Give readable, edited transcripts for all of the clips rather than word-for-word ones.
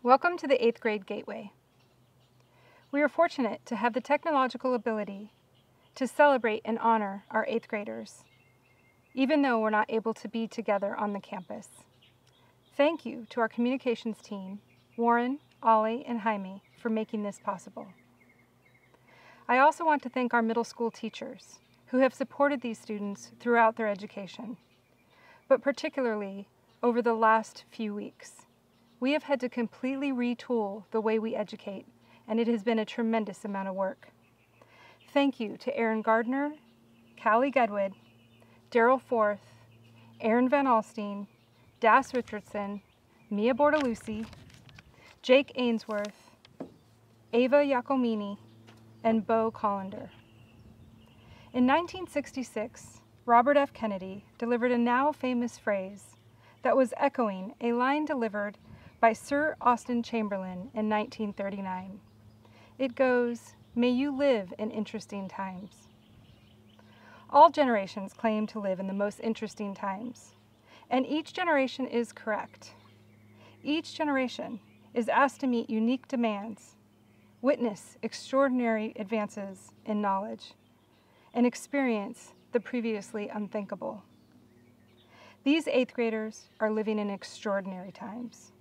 Welcome to the 8th grade Gateway. We are fortunate to have the technological ability to celebrate and honor our 8th graders, even though we're not able to be together on the campus. Thank you to our communications team, Warren, Ollie, and Jaime, for making this possible. I also want to thank our middle school teachers who have supported these students throughout their education, but particularly over the last few weeks. We have had to completely retool the way we educate, and it has been a tremendous amount of work. Thank you to Aaron Gardner, Callie Gedwood, Daryl Forth, Aaron Van Alstine, Das Richardson, Mia Bortolucci, Jake Ainsworth, Ava Giacomini, and Bo Collender. In 1966, Robert F. Kennedy delivered a now famous phrase that was echoing a line delivered by Sir Austen Chamberlain in 1939. It goes, "May you live in interesting times." All generations claim to live in the most interesting times, and each generation is correct. Each generation is asked to meet unique demands, witness extraordinary advances in knowledge, and experience the previously unthinkable. These 8th graders are living in extraordinary times.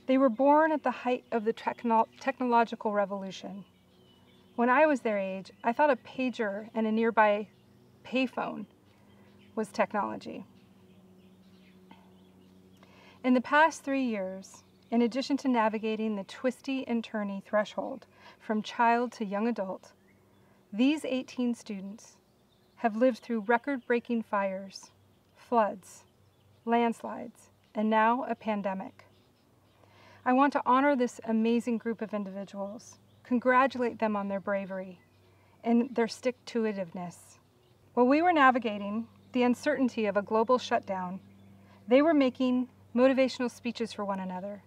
They were born at the height of the technological revolution. When I was their age, I thought a pager and a nearby payphone was technology. In the past 3 years, in addition to navigating the twisty and turny threshold from child to young adult, these 18 students have lived through record-breaking fires, floods, landslides, and now a pandemic. I want to honor this amazing group of individuals, congratulate them on their bravery and their stick-to-itiveness. While we were navigating the uncertainty of a global shutdown, they were making motivational speeches for one another.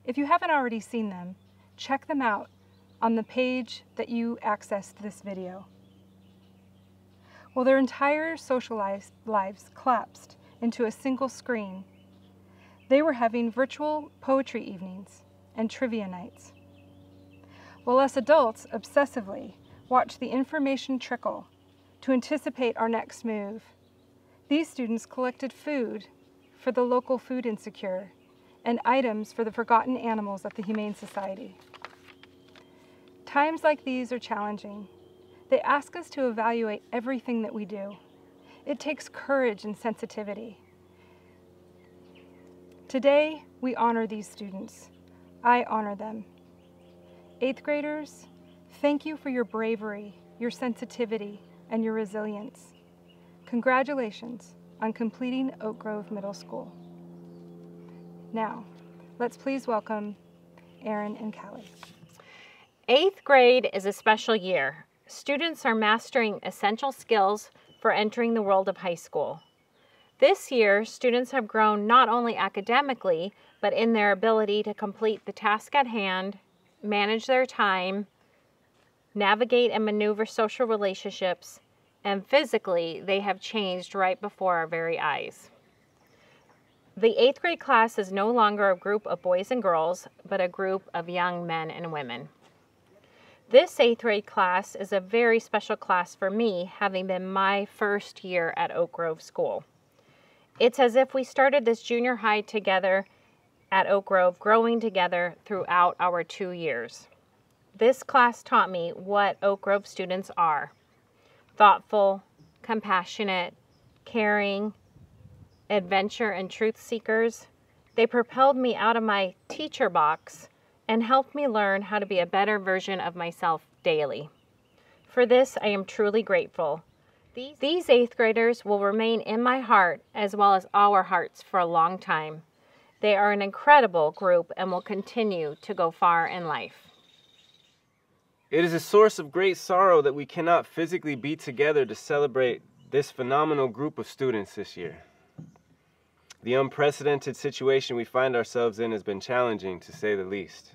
If you haven't already seen them, check them out on the page that you accessed this video. While their entire social lives collapsed into a single screen, they were having virtual poetry evenings and trivia nights. While us adults obsessively watch the information trickle to anticipate our next move, these students collected food for the local food insecure and items for the forgotten animals at the Humane Society. Times like these are challenging. They ask us to evaluate everything that we do. It takes courage and sensitivity. Today, we honor these students. I honor them. 8th graders, thank you for your bravery, your sensitivity, and your resilience. Congratulations on completing Oak Grove Middle School. Now, let's please welcome Aaron and Callie. 8th grade is a special year. Students are mastering essential skills for entering the world of high school. This year, students have grown not only academically, but in their ability to complete the task at hand, manage their time, navigate and maneuver social relationships, and physically, they have changed right before our very eyes. The 8th grade class is no longer a group of boys and girls, but a group of young men and women. This 8th grade class is a very special class for me, having been my first year at Oak Grove School. It's as if we started this junior high together at Oak Grove, growing together throughout our 2 years. This class taught me what Oak Grove students are: thoughtful, compassionate, caring, adventure and truth seekers. They propelled me out of my teacher box and helped me learn how to be a better version of myself daily. For this, I am truly grateful. These 8th graders will remain in my heart as well as our hearts for a long time. They are an incredible group and will continue to go far in life. It is a source of great sorrow that we cannot physically be together to celebrate this phenomenal group of students this year. The unprecedented situation we find ourselves in has been challenging, to say the least.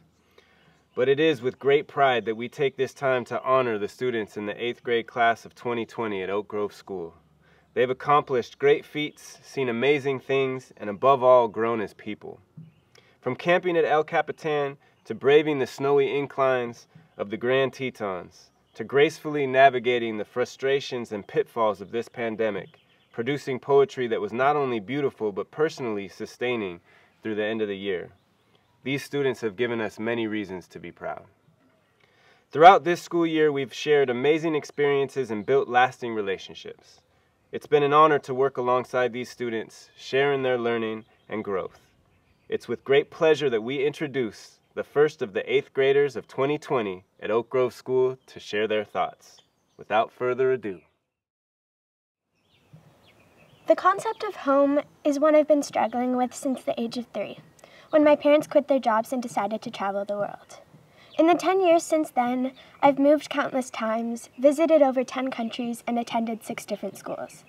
But it is with great pride that we take this time to honor the students in the 8th grade class of 2020 at Oak Grove School. They've accomplished great feats, seen amazing things, and above all, grown as people. From camping at El Capitan to braving the snowy inclines of the Grand Tetons, to gracefully navigating the frustrations and pitfalls of this pandemic, producing poetry that was not only beautiful but personally sustaining through the end of the year. These students have given us many reasons to be proud. Throughout this school year, we've shared amazing experiences and built lasting relationships. It's been an honor to work alongside these students, sharing their learning and growth. It's with great pleasure that we introduce the first of the 8th graders of 2020 at Oak Grove School to share their thoughts. Without further ado. The concept of home is one I've been struggling with since the age of 3, when my parents quit their jobs and decided to travel the world. In the 10 years since then, I've moved countless times, visited over 10 countries, and attended 6 different schools.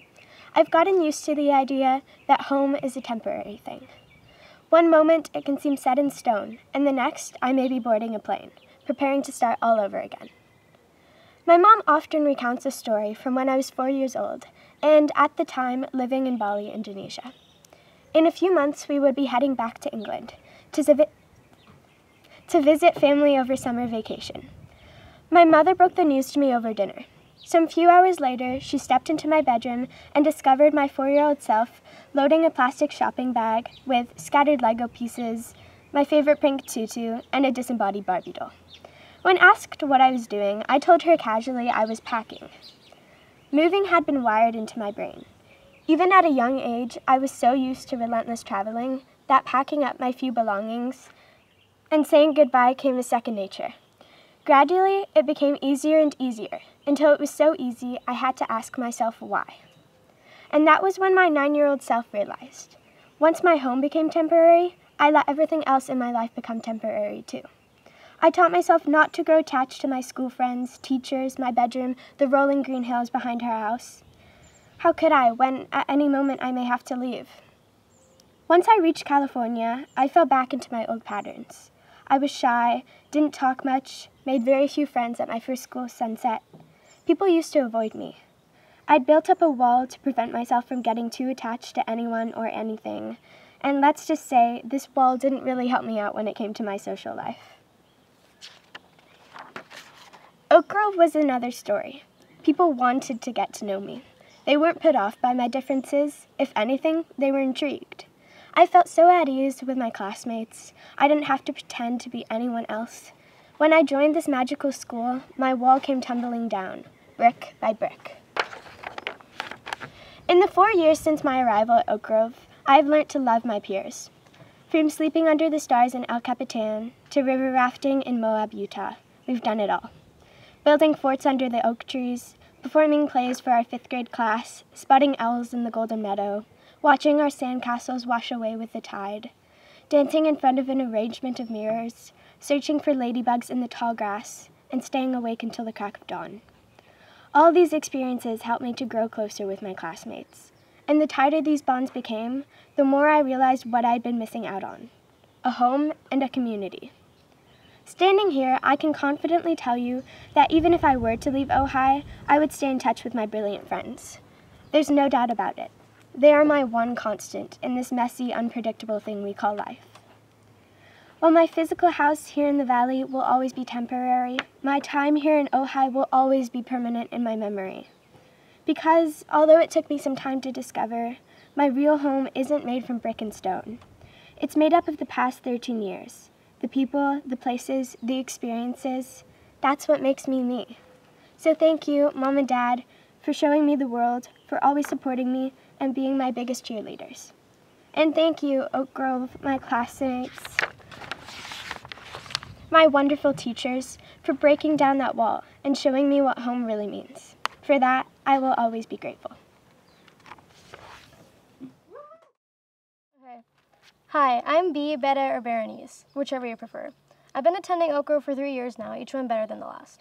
I've gotten used to the idea that home is a temporary thing. One moment it can seem set in stone, and the next I may be boarding a plane, preparing to start all over again. My mom often recounts a story from when I was 4 years old, and at the time living in Bali, Indonesia. In a few months we would be heading back to England to visit family over summer vacation. My mother broke the news to me over dinner. Some few hours later, she stepped into my bedroom and discovered my 4-year-old self loading a plastic shopping bag with scattered Lego pieces, my favorite pink tutu, and a disembodied Barbie doll. When asked what I was doing, I told her casually I was packing. Moving had been wired into my brain. Even at a young age, I was so used to relentless traveling that packing up my few belongings and saying goodbye came as second nature. Gradually, it became easier and easier, until it was so easy I had to ask myself why. And that was when my 9-year-old self realized. Once my home became temporary, I let everything else in my life become temporary too. I taught myself not to grow attached to my school friends, teachers, my bedroom, the rolling green hills behind our house. How could I, when at any moment I may have to leave? Once I reached California, I fell back into my old patterns. I was shy, didn't talk much, made very few friends at my first school sunset. People used to avoid me. I'd built up a wall to prevent myself from getting too attached to anyone or anything, and let's just say this wall didn't really help me out when it came to my social life. Oak Grove was another story. People wanted to get to know me. They weren't put off by my differences. If anything, they were intrigued. I felt so at ease with my classmates. I didn't have to pretend to be anyone else. When I joined this magical school, my wall came tumbling down, brick by brick. In the 4 years since my arrival at Oak Grove, I've learned to love my peers. From sleeping under the stars in El Capitan to river rafting in Moab, Utah, we've done it all. Building forts under the oak trees, performing plays for our 5th grade class, spotting owls in the Golden Meadow, watching our sandcastles wash away with the tide, dancing in front of an arrangement of mirrors, searching for ladybugs in the tall grass, and staying awake until the crack of dawn. All these experiences helped me to grow closer with my classmates, and the tighter these bonds became, the more I realized what I'd been missing out on: a home and a community. Standing here, I can confidently tell you that even if I were to leave Ojai, I would stay in touch with my brilliant friends. There's no doubt about it. They are my one constant in this messy, unpredictable thing we call life. While my physical house here in the valley will always be temporary, my time here in Ojai will always be permanent in my memory. Because, although it took me some time to discover, my real home isn't made from brick and stone. It's made up of the past 13 years. The people, the places, the experiences, that's what makes me me. So thank you, Mom and Dad, for showing me the world, for always supporting me, and being my biggest cheerleaders. And thank you, Oak Grove, my classmates, my wonderful teachers, for breaking down that wall and showing me what home really means. For that, I will always be grateful. Okay. Hi, I'm Bea, Beta, or Berenice, whichever you prefer. I've been attending Oak Grove for 3 years now, each one better than the last.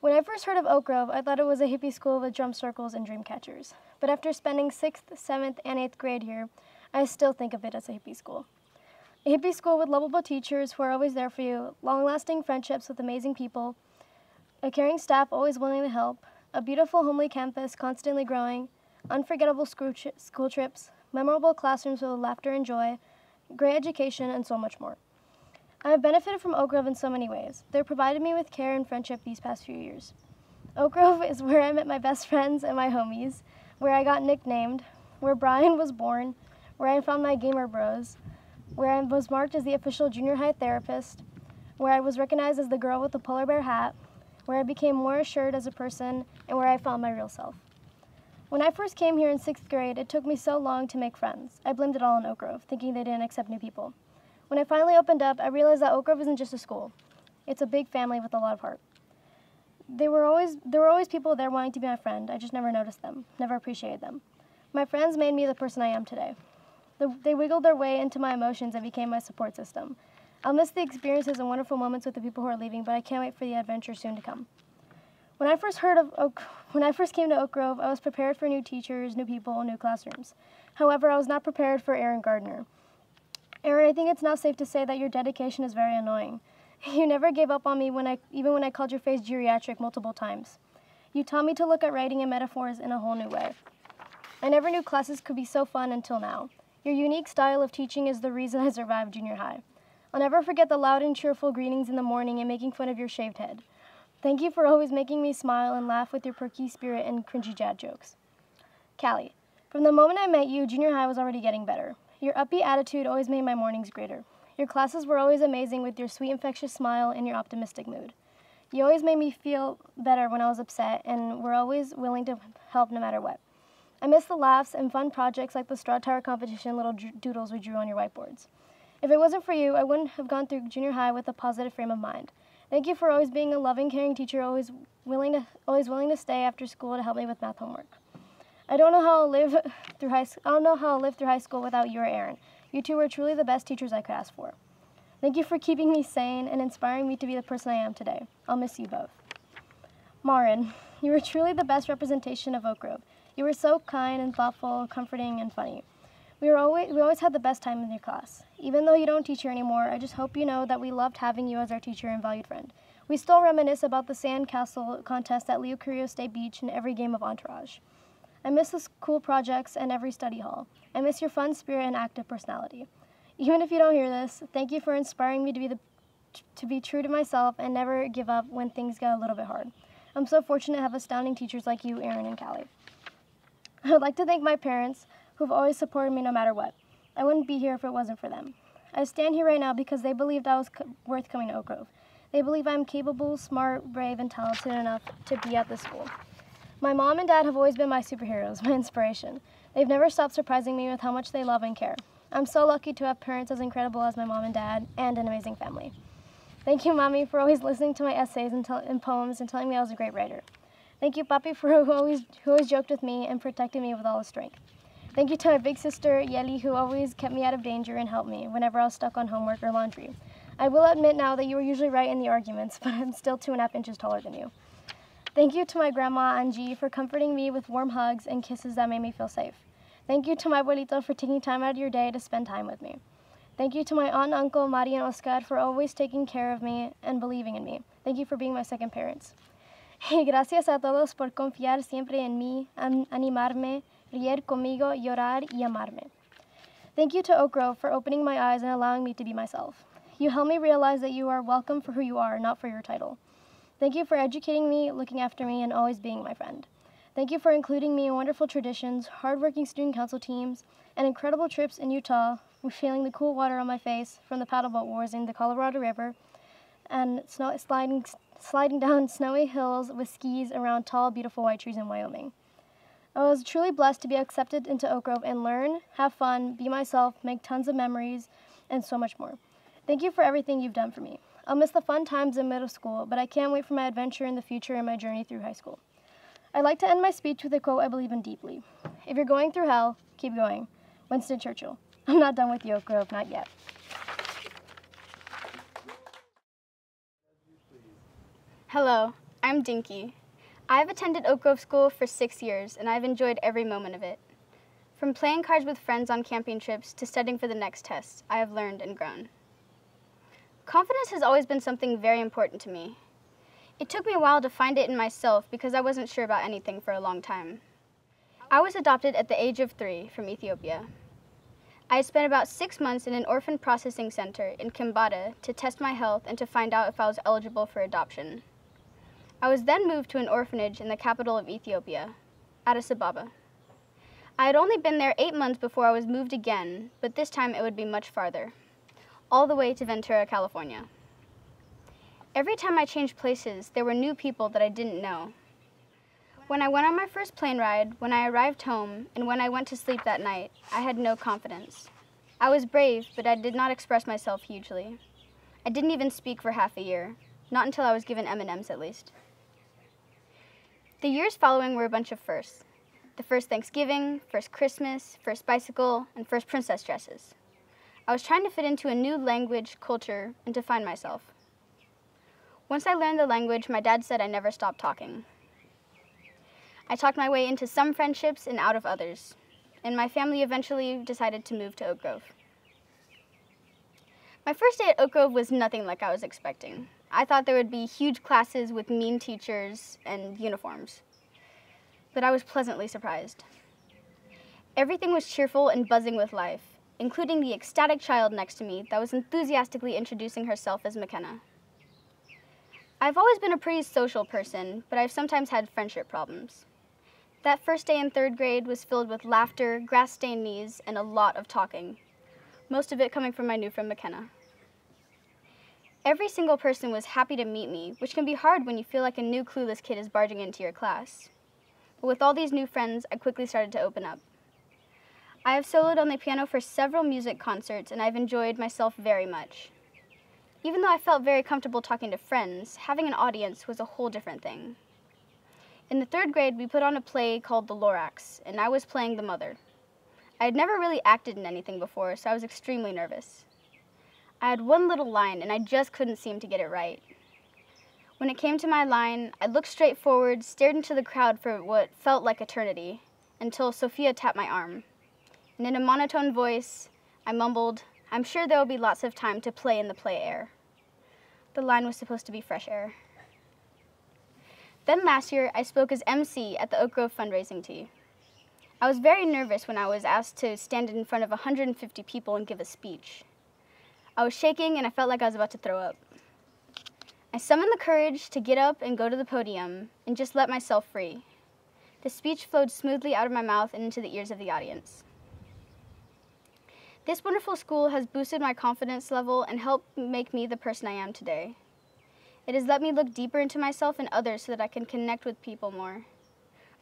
When I first heard of Oak Grove, I thought it was a hippie school with drum circles and dream catchers. But after spending 6th, 7th, and 8th grade here, I still think of it as a hippie school. A hippie school with lovable teachers who are always there for you, long-lasting friendships with amazing people, a caring staff always willing to help, a beautiful homely campus constantly growing, unforgettable school trips, memorable classrooms with laughter and joy, great education, and so much more. I have benefited from Oak Grove in so many ways. They've provided me with care and friendship these past few years. Oak Grove is where I met my best friends and my homies, where I got nicknamed, where Brian was born, where I found my gamer bros, where I was marked as the official junior high therapist, where I was recognized as the girl with the polar bear hat, where I became more assured as a person, and where I found my real self. When I first came here in 6th grade, it took me so long to make friends. I blamed it all on Oak Grove, thinking they didn't accept new people. When I finally opened up, I realized that Oak Grove isn't just a school. It's a big family with a lot of heart. There were always people there wanting to be my friend. I just never noticed them, never appreciated them. My friends made me the person I am today. They wiggled their way into my emotions and became my support system. I'll miss the experiences and wonderful moments with the people who are leaving, but I can't wait for the adventure soon to come. When I first came to Oak Grove, I was prepared for new teachers, new people, new classrooms. However, I was not prepared for Aaron Gardner. Aaron, I think it's now safe to say that your dedication is very annoying. You never gave up on me even when I called your face geriatric multiple times. You taught me to look at writing and metaphors in a whole new way. I never knew classes could be so fun until now. Your unique style of teaching is the reason I survived junior high. I'll never forget the loud and cheerful greetings in the morning and making fun of your shaved head. Thank you for always making me smile and laugh with your perky spirit and cringy dad jokes. Callie, from the moment I met you, junior high was already getting better. Your upbeat attitude always made my mornings greater. Your classes were always amazing with your sweet, infectious smile and your optimistic mood. You always made me feel better when I was upset and were always willing to help no matter what. I miss the laughs and fun projects like the straw tower competition little doodles we drew on your whiteboards. If it wasn't for you, I wouldn't have gone through junior high with a positive frame of mind. Thank you for always being a loving, caring teacher, always willing to stay after school to help me with math homework. I don't know how I'll live through high school without you or Aaron. You two were truly the best teachers I could ask for. Thank you for keeping me sane and inspiring me to be the person I am today. I'll miss you both. Marin, you were truly the best representation of Oak Grove. You were so kind and thoughtful, comforting, and funny. We always had the best time in your class. Even though you don't teach here anymore, I just hope you know that we loved having you as our teacher and valued friend. We still reminisce about the sand castle contest at Leo Carrillo State Beach and every game of Entourage. I miss the school projects and every study hall. I miss your fun spirit and active personality. Even if you don't hear this, thank you for inspiring me to be true to myself and never give up when things get a little bit hard. I'm so fortunate to have astounding teachers like you, Aaron and Callie. I would like to thank my parents, who've always supported me no matter what. I wouldn't be here if it wasn't for them. I stand here right now because they believed I was worth coming to Oak Grove. They believe I'm capable, smart, brave, and talented enough to be at this school. My mom and dad have always been my superheroes, my inspiration. They've never stopped surprising me with how much they love and care. I'm so lucky to have parents as incredible as my mom and dad, and an amazing family. Thank you, Mommy, for always listening to my essays and poems and telling me I was a great writer. Thank you, Papi, who always joked with me and protected me with all his strength. Thank you to my big sister, Yeli, who always kept me out of danger and helped me whenever I was stuck on homework or laundry. I will admit now that you were usually right in the arguments, but I'm still 2.5 inches taller than you. Thank you to my grandma, Angie, for comforting me with warm hugs and kisses that made me feel safe. Thank you to my abuelito for taking time out of your day to spend time with me. Thank you to my aunt and uncle, Mari and Oscar, for always taking care of me and believing in me. Thank you for being my second parents. Y gracias a todos por confiar siempre en mí, animarme, reír conmigo, llorar y amarme. Thank you to Oak Grove for opening my eyes and allowing me to be myself. You helped me realize that you are welcome for who you are, not for your title. Thank you for educating me, looking after me, and always being my friend. Thank you for including me in wonderful traditions, hardworking student council teams, and incredible trips in Utah, feeling the cool water on my face from the paddleboat wars in the Colorado River, and sliding down snowy hills with skis around tall, beautiful white trees in Wyoming. I was truly blessed to be accepted into Oak Grove and learn, have fun, be myself, make tons of memories, and so much more. Thank you for everything you've done for me. I'll miss the fun times in middle school, but I can't wait for my adventure in the future and my journey through high school. I'd like to end my speech with a quote I believe in deeply. If you're going through hell, keep going. Winston Churchill. I'm not done with you, Oak Grove, not yet. Hello, I'm Dinky. I've attended Oak Grove School for 6 years, and I've enjoyed every moment of it. From playing cards with friends on camping trips to studying for the next test, I have learned and grown. Confidence has always been something very important to me. It took me a while to find it in myself because I wasn't sure about anything for a long time. I was adopted at the age of 3 from Ethiopia. I had spent about 6 months in an orphan processing center in Kimbata to test my health and to find out if I was eligible for adoption. I was then moved to an orphanage in the capital of Ethiopia, Addis Ababa. I had only been there 8 months before I was moved again, but this time it would be much farther, all the way to Ventura, California. Every time I changed places, there were new people that I didn't know. When I went on my first plane ride, when I arrived home, and when I went to sleep that night, I had no confidence. I was brave, but I did not express myself hugely. I didn't even speak for half a year, not until I was given M&Ms at least. The years following were a bunch of firsts. The first Thanksgiving, first Christmas, first bicycle, and first princess dresses. I was trying to fit into a new language, culture, and to find myself. Once I learned the language, my dad said I never stopped talking. I talked my way into some friendships and out of others, and my family eventually decided to move to Oak Grove. My first day at Oak Grove was nothing like I was expecting. I thought there would be huge classes with mean teachers and uniforms, but I was pleasantly surprised. Everything was cheerful and buzzing with life, including the ecstatic child next to me that was enthusiastically introducing herself as McKenna. I've always been a pretty social person, but I've sometimes had friendship problems. That first day in 3rd grade was filled with laughter, grass-stained knees, and a lot of talking, most of it coming from my new friend McKenna. Every single person was happy to meet me, which can be hard when you feel like a new clueless kid is barging into your class. But with all these new friends, I quickly started to open up. I have soloed on the piano for several music concerts, and I've enjoyed myself very much. Even though I felt very comfortable talking to friends, having an audience was a whole different thing. In the 3rd grade, we put on a play called The Lorax, and I was playing the mother. I had never really acted in anything before, so I was extremely nervous. I had one little line, and I just couldn't seem to get it right. When it came to my line, I looked straight forward, stared into the crowd for what felt like eternity, until Sophia tapped my arm. And in a monotone voice, I mumbled, "I'm sure there will be lots of time to play in the play air." The line was supposed to be fresh air. Then last year, I spoke as MC at the Oak Grove fundraising tea. I was very nervous when I was asked to stand in front of 150 people and give a speech. I was shaking and I felt like I was about to throw up. I summoned the courage to get up and go to the podium and just let myself free. The speech flowed smoothly out of my mouth and into the ears of the audience. This wonderful school has boosted my confidence level and helped make me the person I am today. It has let me look deeper into myself and others so that I can connect with people more.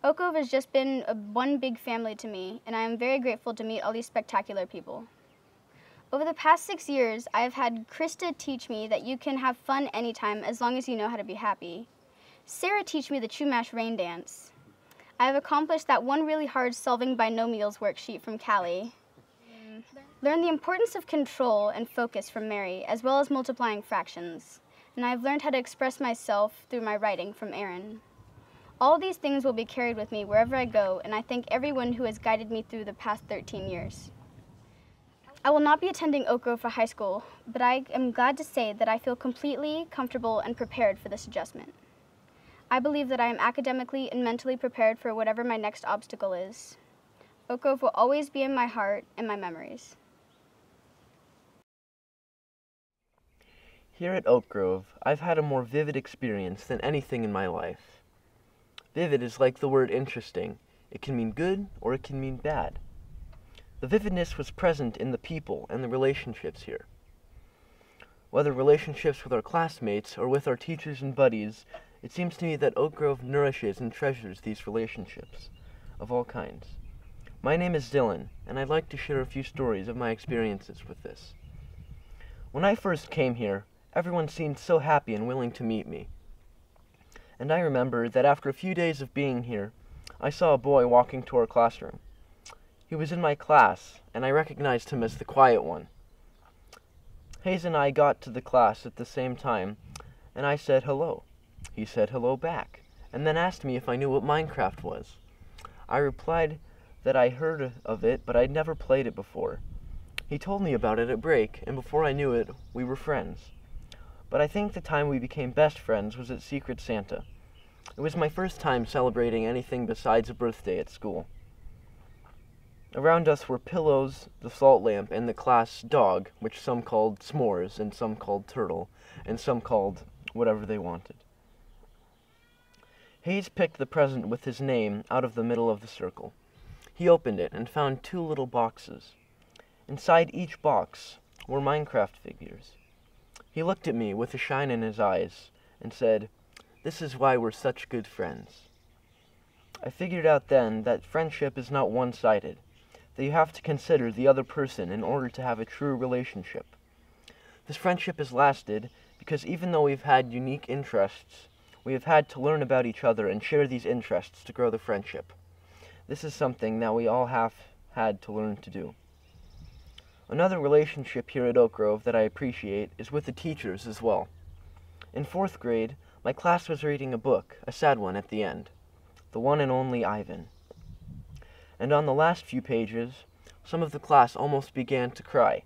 Oak Grove has just been one big family to me, and I am very grateful to meet all these spectacular people. Over the past 6 years, I have had Krista teach me that you can have fun anytime as long as you know how to be happy. Sarah teach me the Chumash rain dance. I have accomplished that one really hard solving binomials worksheet from Callie. Learned the importance of control and focus from Mary, as well as multiplying fractions. And I have learned how to express myself through my writing from Aaron. All these things will be carried with me wherever I go, and I thank everyone who has guided me through the past 13 years. I will not be attending Oak Grove for high school, but I am glad to say that I feel completely comfortable and prepared for this adjustment. I believe that I am academically and mentally prepared for whatever my next obstacle is. Oak Grove will always be in my heart and my memories. Here at Oak Grove, I've had a more vivid experience than anything in my life. Vivid is like the word interesting. It can mean good or it can mean bad. The vividness was present in the people and the relationships here. Whether relationships with our classmates or with our teachers and buddies, it seems to me that Oak Grove nourishes and treasures these relationships of all kinds. My name is Dylan, and I'd like to share a few stories of my experiences with this. When I first came here, everyone seemed so happy and willing to meet me. And I remember that after a few days of being here, I saw a boy walking to our classroom. He was in my class, and I recognized him as the quiet one. Hayes and I got to the class at the same time, and I said hello. He said hello back, and then asked me if I knew what Minecraft was. I replied that I heard of it, but I'd never played it before. He told me about it at break, and before I knew it, we were friends. But I think the time we became best friends was at Secret Santa. It was my first time celebrating anything besides a birthday at school. Around us were pillows, the salt lamp, and the class dog, which some called S'mores, and some called Turtle, and some called whatever they wanted. Hayes picked the present with his name out of the middle of the circle. He opened it and found 2 little boxes. Inside each box were Minecraft figures. He looked at me with a shine in his eyes and said, "This is why we're such good friends." I figured out then that friendship is not one-sided, that you have to consider the other person in order to have a true relationship. This friendship has lasted because even though we've had unique interests, we have had to learn about each other and share these interests to grow the friendship. This is something that we all have had to learn to do. Another relationship here at Oak Grove that I appreciate is with the teachers as well. In 4th grade, my class was reading a book, a sad one at the end, The One and Only Ivan. And on the last few pages, some of the class almost began to cry.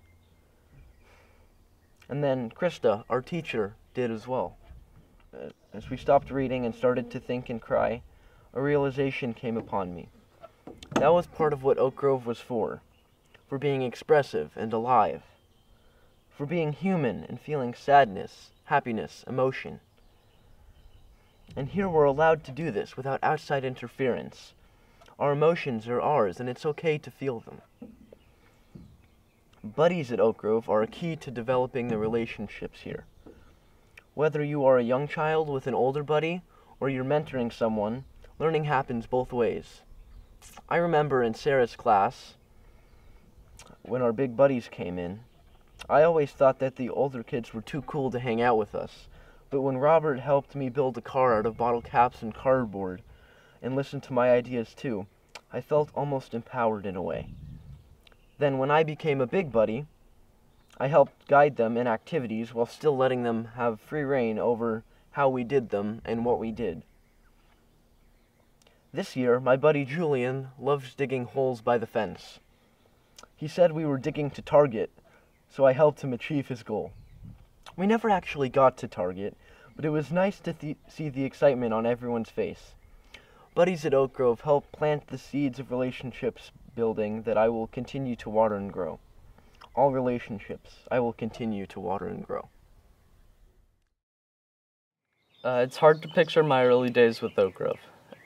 And then Krista, our teacher, did as well. As we stopped reading and started to think and cry, a realization came upon me. That was part of what Oak Grove was for being expressive and alive, for being human and feeling sadness, happiness, emotion. And here we're allowed to do this without outside interference. Our emotions are ours, and it's okay to feel them. Buddies at Oak Grove are a key to developing the relationships here. Whether you are a young child with an older buddy, or you're mentoring someone, learning happens both ways. I remember in Sarah's class, when our big buddies came in, I always thought that the older kids were too cool to hang out with us. But when Robert helped me build a car out of bottle caps and cardboard, and listened to my ideas too, I felt almost empowered in a way. Then when I became a big buddy, I helped guide them in activities while still letting them have free rein over how we did them and what we did. This year, my buddy Julian loves digging holes by the fence. He said we were digging to Target, so I helped him achieve his goal. We never actually got to Target, but it was nice to see the excitement on everyone's face. Buddies at Oak Grove help plant the seeds of relationships building that I will continue to water and grow. All relationships I will continue to water and grow. It's hard to picture my early days with Oak Grove.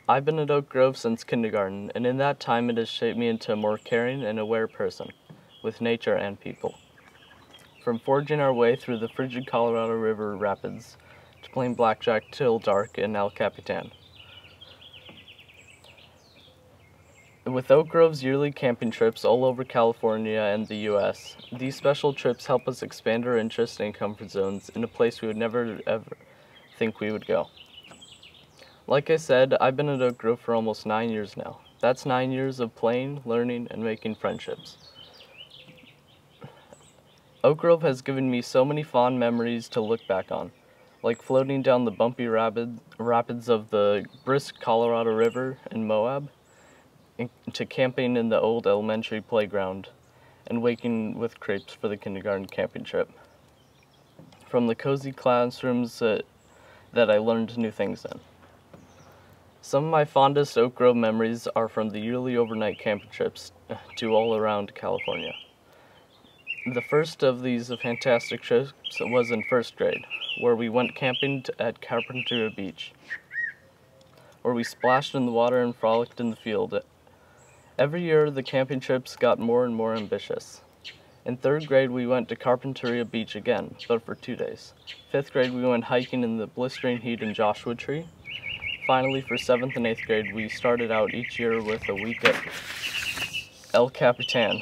I've been at Oak Grove since kindergarten, and in that time it has shaped me into a more caring and aware person, with nature and people. From forging our way through the frigid Colorado River rapids, to playing blackjack till dark in El Capitan. With Oak Grove's yearly camping trips all over California and the U.S., these special trips help us expand our interest and comfort zones in a place we would never ever think we would go. Like I said, I've been at Oak Grove for almost 9 years now. That's 9 years of playing, learning, and making friendships. Oak Grove has given me so many fond memories to look back on, like floating down the bumpy rapids of the brisk Colorado River in Moab, to camping in the old elementary playground, and waking with crepes for the kindergarten camping trip. From the cozy classrooms that I learned new things in. Some of my fondest Oak Grove memories are from the yearly overnight camping trips to all around California. The first of these fantastic trips was in 1st grade, where we went camping at Carpinteria Beach, where we splashed in the water and frolicked in the field. Every year, the camping trips got more and more ambitious. In 3rd grade, we went to Carpinteria Beach again, but for 2 days. 5th grade, we went hiking in the blistering heat in Joshua Tree. Finally, for 7th and 8th grade, we started out each year with a week at El Capitan,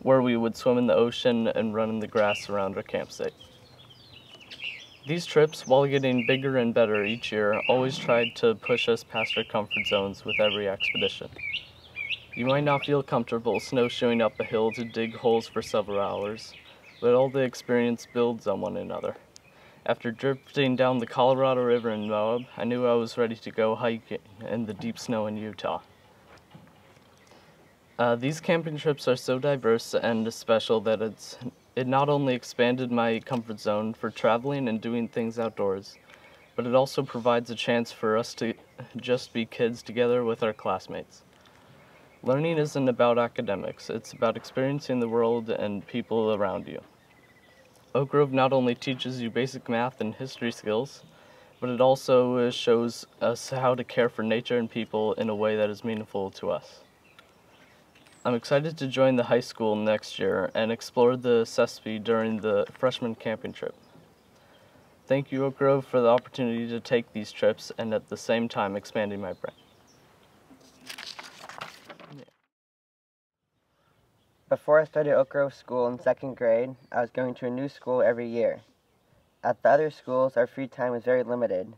where we would swim in the ocean and run in the grass around our campsite. These trips, while getting bigger and better each year, always tried to push us past our comfort zones with every expedition. You might not feel comfortable snowshoeing up a hill to dig holes for several hours, but all the experience builds on one another. After drifting down the Colorado River in Moab, I knew I was ready to go hiking in the deep snow in Utah. These camping trips are so diverse and special that it not only expanded my comfort zone for traveling and doing things outdoors, but it also provides a chance for us to just be kids together with our classmates. Learning isn't about academics, it's about experiencing the world and people around you. Oak Grove not only teaches you basic math and history skills, but it also shows us how to care for nature and people in a way that is meaningful to us. I'm excited to join the high school next year and explore the CESP during the freshman camping trip. Thank you, Oak Grove, for the opportunity to take these trips and at the same time expanding my brain. Before I started Oak Grove School in 2nd grade, I was going to a new school every year. At the other schools, our free time was very limited.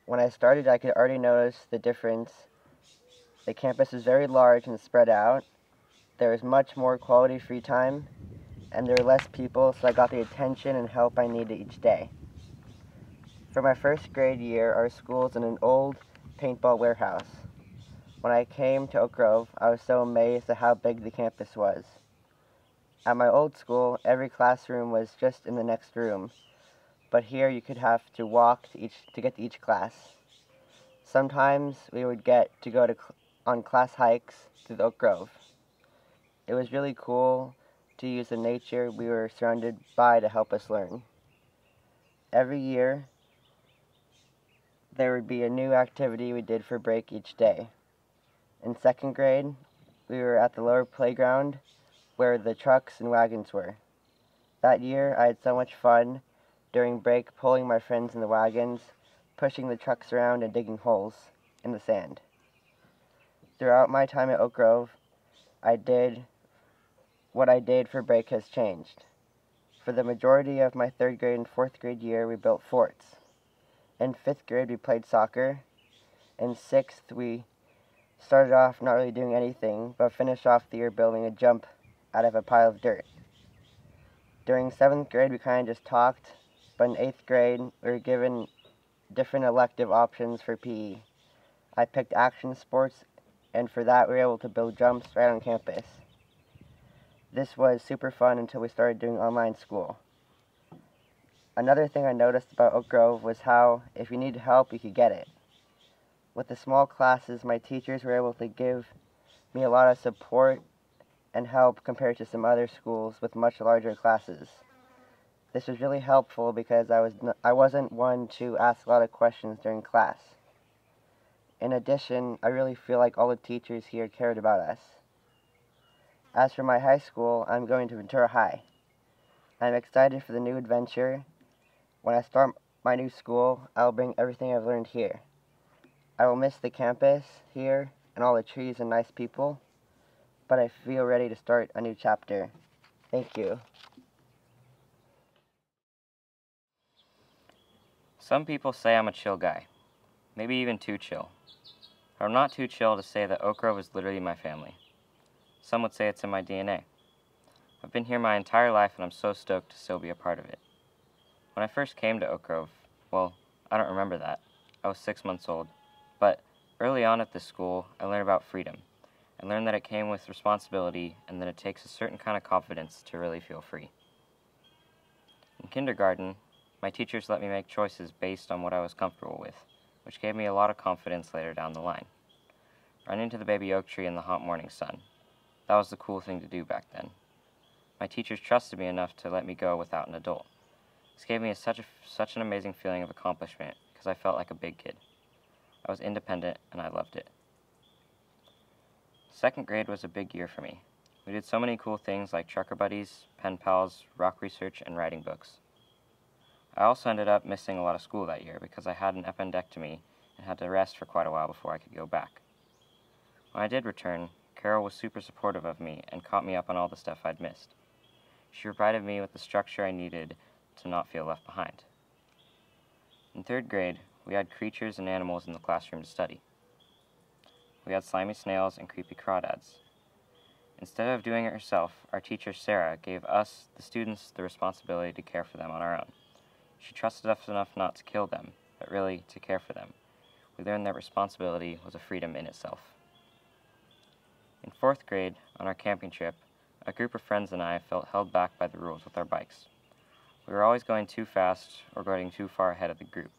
When I started, I could already notice the difference. The campus is very large and spread out. There is much more quality free time, and there are less people, so I got the attention and help I needed each day. For my 1st grade year, our school is in an old paintball warehouse. When I came to Oak Grove, I was so amazed at how big the campus was. At my old school, every classroom was just in the next room, but here you could have to walk to get to each class. Sometimes we would get to go on class hikes through the Oak Grove. It was really cool to use the nature we were surrounded by to help us learn. Every year, there would be a new activity we did for break each day. In 2nd grade, we were at the lower playground where the trucks and wagons were. That year, I had so much fun during break pulling my friends in the wagons, pushing the trucks around and digging holes in the sand. Throughout my time at Oak Grove, what I did for break has changed. For the majority of my 3rd grade and 4th grade year, we built forts. In 5th grade, we played soccer. In 6th, we started off not really doing anything, but finished off the year building a jump out of a pile of dirt. During 7th grade, we kind of just talked, but in 8th grade, we were given different elective options for PE. I picked action sports, and for that, we were able to build jumps right on campus. This was super fun until we started doing online school. Another thing I noticed about Oak Grove was how, if you needed help, you could get it. With the small classes, my teachers were able to give me a lot of support and help compared to some other schools with much larger classes. This was really helpful because I wasn't one to ask a lot of questions during class. In addition, I really feel like all the teachers here cared about us. As for my high school, I'm going to Ventura High. I'm excited for the new adventure. When I start my new school, I will bring everything I've learned here. I will miss the campus here and all the trees and nice people, but I feel ready to start a new chapter. Thank you. Some people say I'm a chill guy, maybe even too chill. But I'm not too chill to say that Oak Grove is literally my family. Some would say it's in my DNA. I've been here my entire life and I'm so stoked to still be a part of it. When I first came to Oak Grove, well, I don't remember that. I was 6 months old. But early on at this school, I learned about freedom. I learned that it came with responsibility and that it takes a certain kind of confidence to really feel free. In kindergarten, my teachers let me make choices based on what I was comfortable with, which gave me a lot of confidence later down the line. Running to the baby oak tree in the hot morning sun. That was the cool thing to do back then. My teachers trusted me enough to let me go without an adult. This gave me such an amazing feeling of accomplishment because I felt like a big kid. I was independent, and I loved it. 2nd grade was a big year for me. We did so many cool things like trucker buddies, pen pals, rock research, and writing books. I also ended up missing a lot of school that year because I had an appendectomy and had to rest for quite a while before I could go back. When I did return, Carol was super supportive of me and caught me up on all the stuff I'd missed. She provided me with the structure I needed to not feel left behind. In 3rd grade, we had creatures and animals in the classroom to study. We had slimy snails and creepy crawdads. Instead of doing it herself, our teacher Sarah gave us, the students, the responsibility to care for them on our own. She trusted us enough not to kill them, but really to care for them. We learned that responsibility was a freedom in itself. In 4th grade, on our camping trip, a group of friends and I felt held back by the rules with our bikes. We were always going too fast or going too far ahead of the group.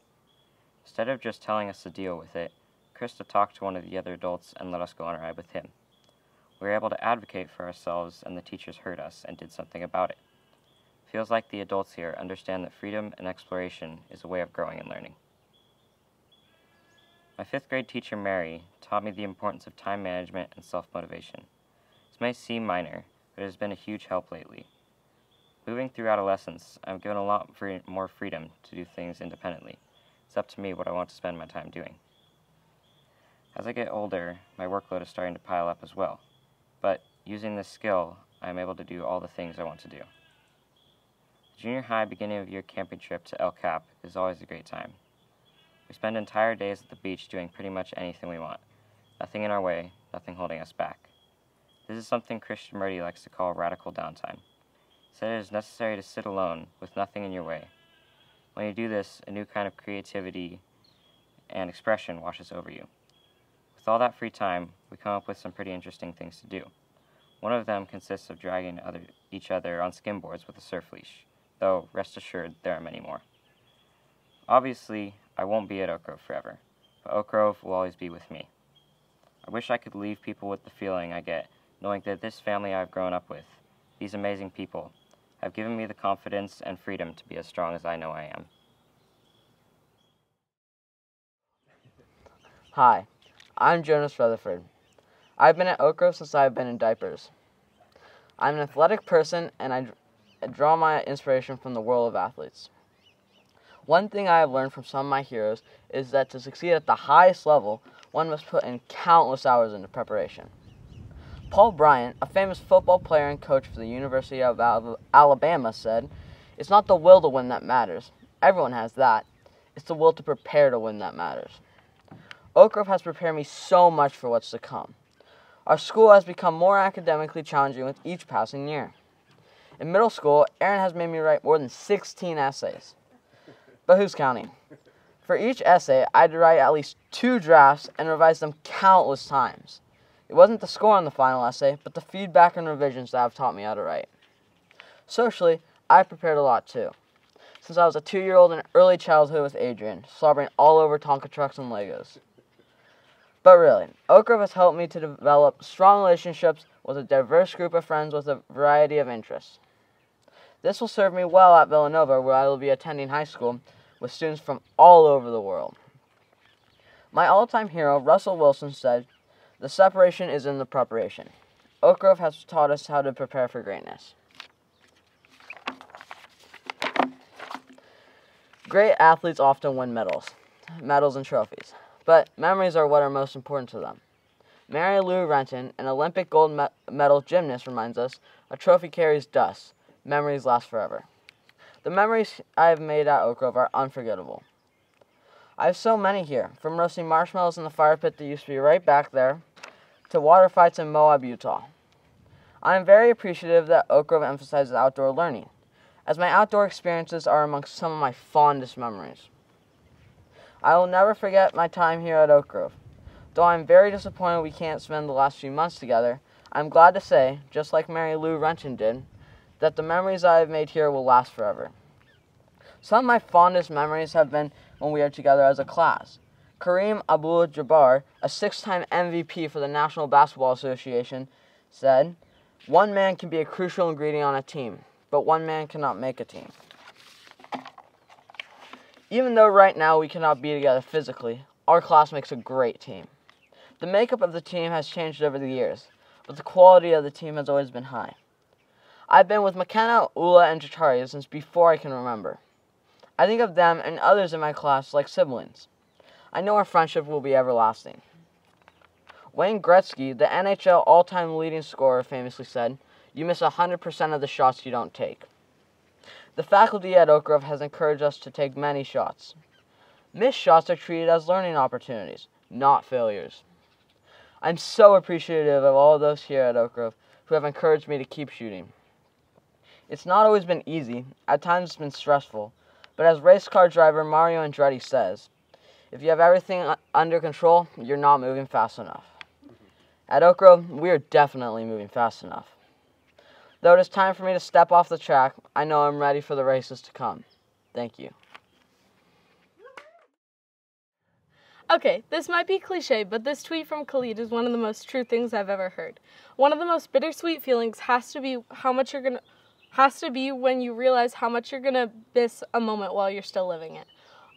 Instead of just telling us to deal with it, Krista talked to one of the other adults and let us go on a ride with him. We were able to advocate for ourselves, and the teachers heard us and did something about it. Feels like the adults here understand that freedom and exploration is a way of growing and learning. My 5th grade teacher, Mary, taught me the importance of time management and self-motivation. This may seem minor, but it has been a huge help lately. Moving through adolescence, I'm given a lot more freedom to do things independently. It's up to me what I want to spend my time doing. As I get older, my workload is starting to pile up as well. But using this skill, I am able to do all the things I want to do. The junior high beginning of year camping trip to El Cap is always a great time. We spend entire days at the beach doing pretty much anything we want. Nothing in our way, nothing holding us back. This is something Christian Murdy likes to call radical downtime. He said it is necessary to sit alone with nothing in your way. When you do this, a new kind of creativity and expression washes over you. With all that free time, we come up with some pretty interesting things to do. One of them consists of dragging each other on skimboards with a surf leash, though rest assured there are many more. Obviously, I won't be at Oak Grove forever, but Oak Grove will always be with me. I wish I could leave people with the feeling I get knowing that this family I've grown up with, these amazing people, have given me the confidence and freedom to be as strong as I know I am. Hi, I'm Jonas Rutherford. I've been at Oak Grove since I've been in diapers. I'm an athletic person, and I draw my inspiration from the world of athletes. One thing I have learned from some of my heroes is that to succeed at the highest level, one must put in countless hours into preparation. Paul Bryant, a famous football player and coach for the University of Alabama, said, "It's not the will to win that matters. Everyone has that. It's the will to prepare to win that matters." Oak Grove has prepared me so much for what's to come. Our school has become more academically challenging with each passing year. In middle school, Aaron has made me write more than 16 essays. But who's counting? For each essay, I had to write at least 2 drafts and revise them countless times. It wasn't the score on the final essay, but the feedback and revisions that have taught me how to write. Socially, I've prepared a lot too. Since I was a 2-year-old in early childhood with Adrian, slobbering all over Tonka trucks and Legos. But really, Oak Grove has helped me to develop strong relationships with a diverse group of friends with a variety of interests. This will serve me well at Villanova, where I will be attending high school with students from all over the world. My all-time hero, Russell Wilson, said, "The separation is in the preparation." Oak Grove has taught us how to prepare for greatness. Great athletes often win medals and trophies, but memories are what are most important to them. Mary Lou Renton, an Olympic gold medal gymnast, reminds us, "A trophy carries dust. Memories last forever." The memories I have made at Oak Grove are unforgettable. I have so many here, from roasting marshmallows in the fire pit that used to be right back there, to water fights in Moab, Utah. I am very appreciative that Oak Grove emphasizes outdoor learning, as my outdoor experiences are amongst some of my fondest memories. I will never forget my time here at Oak Grove. Though I am very disappointed we can't spend the last few months together, I am glad to say, just like Mary Lou Renton did, that the memories I have made here will last forever. Some of my fondest memories have been when we are together as a class. Kareem Abdul-Jabbar, a 6-time MVP for the National Basketball Association, said, "One man can be a crucial ingredient on a team, but one man cannot make a team." Even though right now we cannot be together physically, our class makes a great team. The makeup of the team has changed over the years, but the quality of the team has always been high. I've been with McKenna, Ula, and Jatari since before I can remember. I think of them and others in my class like siblings. I know our friendship will be everlasting. Wayne Gretzky, the NHL all-time leading scorer, famously said, "You miss 100% of the shots you don't take." The faculty at Oak Grove has encouraged us to take many shots. Missed shots are treated as learning opportunities, not failures. I'm so appreciative of all of those here at Oak Grove who have encouraged me to keep shooting. It's not always been easy, at times it's been stressful, but as race car driver Mario Andretti says, if you have everything under control, you're not moving fast enough. At Oak Grove, we are definitely moving fast enough. Though it is time for me to step off the track, I know I'm ready for the races to come. Thank you. Okay, this might be cliche, but this tweet from Khalid is one of the most true things I've ever heard. One of the most bittersweet feelings has to be when you realize how much you're gonna miss a moment while you're still living it.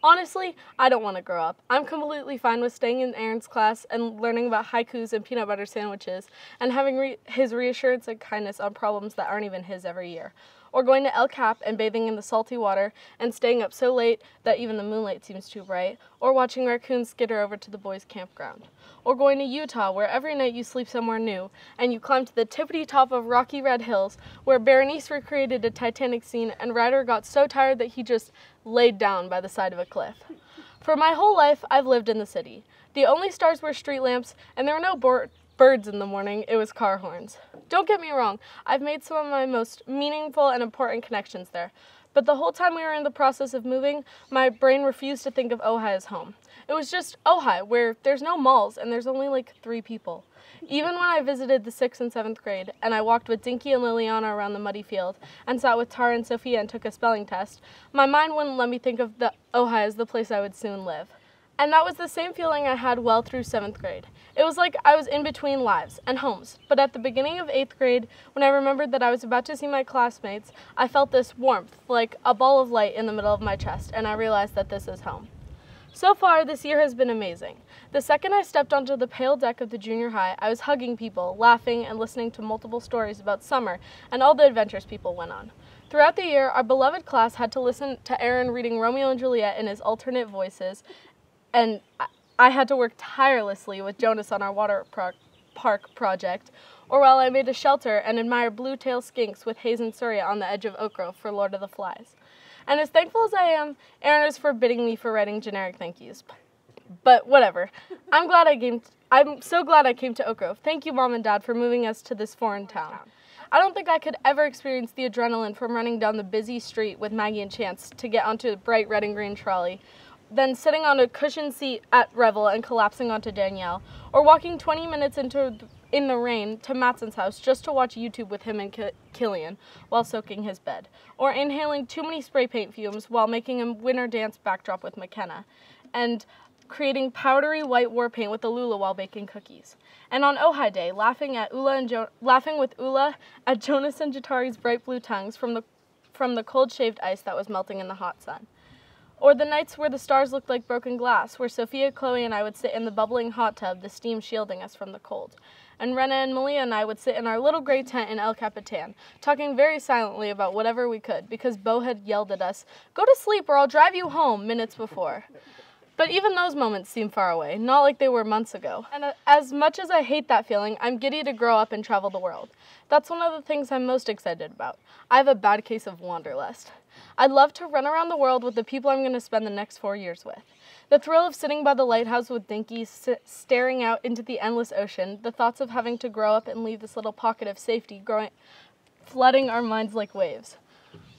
Honestly, I don't want to grow up. I'm completely fine with staying in Aaron's class and learning about haikus and peanut butter sandwiches and having his reassurance and kindness on problems that aren't even his every year. Or going to El Cap and bathing in the salty water and staying up so late that even the moonlight seems too bright. Or watching raccoons skitter over to the boys' campground. Or going to Utah, where every night you sleep somewhere new and you climb to the tippity top of rocky red hills, where Berenice recreated a Titanic scene and Ryder got so tired that he just laid down by the side of a cliff. For my whole life, I've lived in the city. The only stars were street lamps, and there were no birds in the morning, it was car horns. Don't get me wrong, I've made some of my most meaningful and important connections there. But the whole time we were in the process of moving, my brain refused to think of Ojai as home. It was just Ojai, where there's no malls and there's only like 3 people. Even when I visited the 6th and 7th grade, and I walked with Dinky and Liliana around the muddy field, and sat with Tara and Sophia and took a spelling test, my mind wouldn't let me think of the Ojai as the place I would soon live. And that was the same feeling I had well through 7th grade. It was like I was in between lives and homes, but at the beginning of 8th grade, when I remembered that I was about to see my classmates, I felt this warmth, like a ball of light in the middle of my chest, and I realized that this is home. So far, this year has been amazing. The second I stepped onto the pale deck of the junior high, I was hugging people, laughing, and listening to multiple stories about summer and all the adventures people went on. Throughout the year, our beloved class had to listen to Aaron reading Romeo and Juliet in his alternate voices, and I had to work tirelessly with Jonas on our water park project, or while I made a shelter and admired blue-tailed skinks with Hayes and Surya on the edge of Oak Grove for Lord of the Flies. And as thankful as I am, Aaron is forbidding me for writing generic thank yous. But whatever. I'm so glad I came to Oak Grove. Thank you, Mom and Dad, for moving us to this foreign town. I don't think I could ever experience the adrenaline from running down the busy street with Maggie and Chance to get onto the bright red and green trolley, then sitting on a cushioned seat at Revel and collapsing onto Danielle, or walking 20 minutes in the rain to Matson's house just to watch YouTube with him and Killian while soaking his bed, or inhaling too many spray paint fumes while making a winter dance backdrop with McKenna, and creating powdery white war paint with Alula while baking cookies. And on Ojai Day, laughing with Ula at Jonas and Jatari's bright blue tongues from the cold shaved ice that was melting in the hot sun. Or the nights where the stars looked like broken glass, where Sophia, Chloe, and I would sit in the bubbling hot tub, the steam shielding us from the cold. And Rena and Malia and I would sit in our little gray tent in El Capitan, talking very silently about whatever we could, because Bo had yelled at us, "Go to sleep or I'll drive you home," minutes before. But even those moments seem far away, not like they were months ago. And as much as I hate that feeling, I'm giddy to grow up and travel the world. That's one of the things I'm most excited about. I have a bad case of wanderlust. I'd love to run around the world with the people I'm going to spend the next 4 years with. The thrill of sitting by the lighthouse with Dinky, staring out into the endless ocean, the thoughts of having to grow up and leave this little pocket of safety flooding our minds like waves.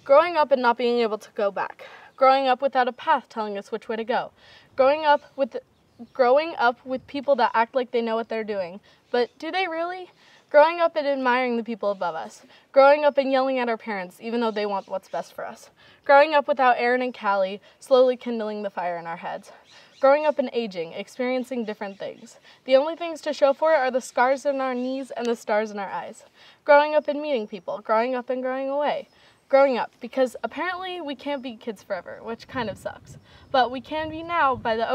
Growing up and not being able to go back. Growing up without a path telling us which way to go. Growing up with people that act like they know what they're doing. But do they really? Growing up and admiring the people above us. Growing up and yelling at our parents, even though they want what's best for us. Growing up without Aaron and Callie, slowly kindling the fire in our heads. Growing up and aging, experiencing different things. The only things to show for it are the scars in our knees and the stars in our eyes. Growing up and meeting people. Growing up and growing away. Growing up, because apparently we can't be kids forever, which kind of sucks. But we can be now by the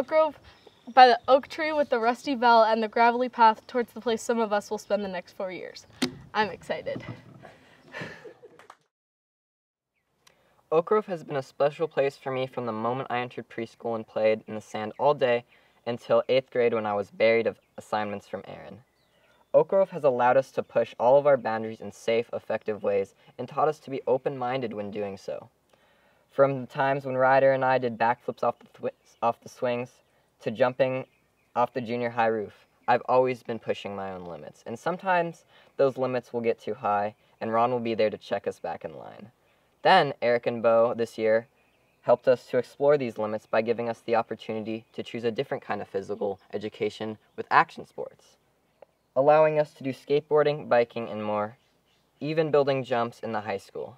oak tree with the rusty bell and the gravelly path towards the place some of us will spend the next 4 years. I'm excited. Oak Grove has been a special place for me from the moment I entered preschool and played in the sand all day until 8th grade when I was buried of assignments from Aaron. Oak Grove has allowed us to push all of our boundaries in safe, effective ways and taught us to be open-minded when doing so. From the times when Ryder and I did backflips off the swings to jumping off the junior high roof, I've always been pushing my own limits. And sometimes those limits will get too high and Ron will be there to check us back in line. Then Eric and Bo this year helped us to explore these limits by giving us the opportunity to choose a different kind of physical education with action sports, allowing us to do skateboarding, biking, and more, even building jumps in the high school.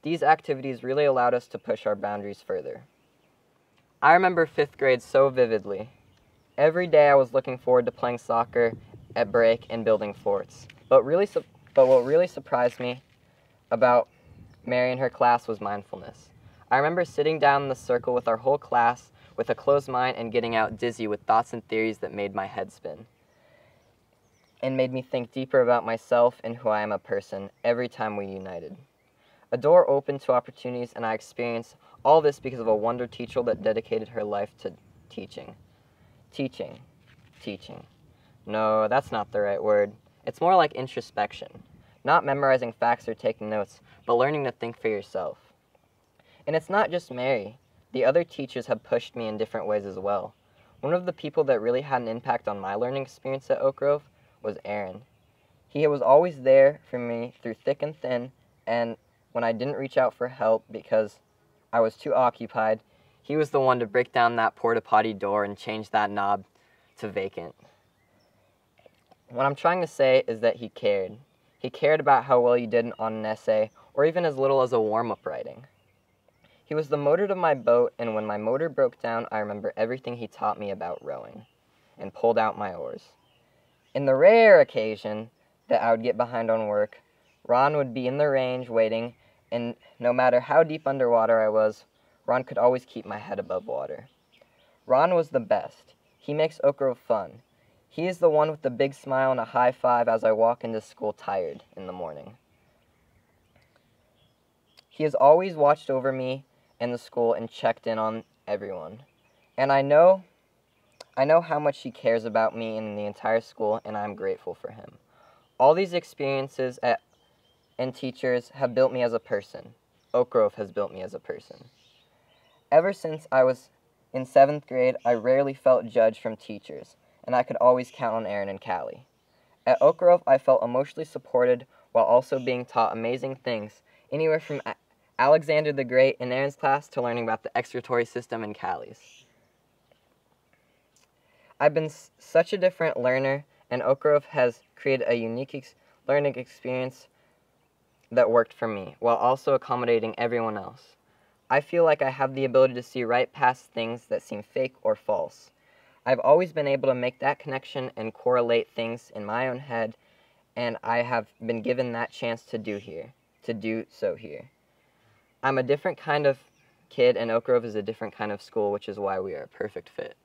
These activities really allowed us to push our boundaries further. I remember 5th grade so vividly. Every day I was looking forward to playing soccer at break and building forts. But what really surprised me about Mary and her class was mindfulness. I remember sitting down in the circle with our whole class with a closed mind and getting out dizzy with thoughts and theories that made my head spin and made me think deeper about myself and who I am a person every time we united. A door opened to opportunities, and I experienced all this because of a wonder teacher that dedicated her life to teaching. Teaching. No, that's not the right word. It's more like introspection. Not memorizing facts or taking notes, but learning to think for yourself. And it's not just Mary. The other teachers have pushed me in different ways as well. One of the people that really had an impact on my learning experience at Oak Grove was Aaron. He was always there for me through thick and thin, and when I didn't reach out for help because I was too occupied, he was the one to break down that porta potty door and change that knob to vacant. What I'm trying to say is that he cared. He cared about how well you did on an essay, or even as little as a warm-up writing. He was the motor to my boat, and when my motor broke down, I remember everything he taught me about rowing, and pulled out my oars. In the rare occasion that I would get behind on work, Ron would be in the range waiting, and no matter how deep underwater I was, Ron could always keep my head above water. Ron was the best. He makes Oak Grove fun. He is the one with the big smile and a high five as I walk into school tired in the morning. He has always watched over me and the school and checked in on everyone. And I know how much he cares about me and the entire school, and I'm grateful for him. All these experiences and teachers have built me as a person. Oak Grove has built me as a person. Ever since I was in 7th grade, I rarely felt judged from teachers, and I could always count on Aaron and Callie. At Oak Grove, I felt emotionally supported while also being taught amazing things, anywhere from Alexander the Great in Aaron's class to learning about the excretory system in Callie's. I've been such a different learner, and Oak Grove has created a unique learning experience that worked for me, while also accommodating everyone else. I feel like I have the ability to see right past things that seem fake or false. I've always been able to make that connection and correlate things in my own head, and I have been given that chance to do so here. I'm a different kind of kid, and Oak Grove is a different kind of school, which is why we are a perfect fit.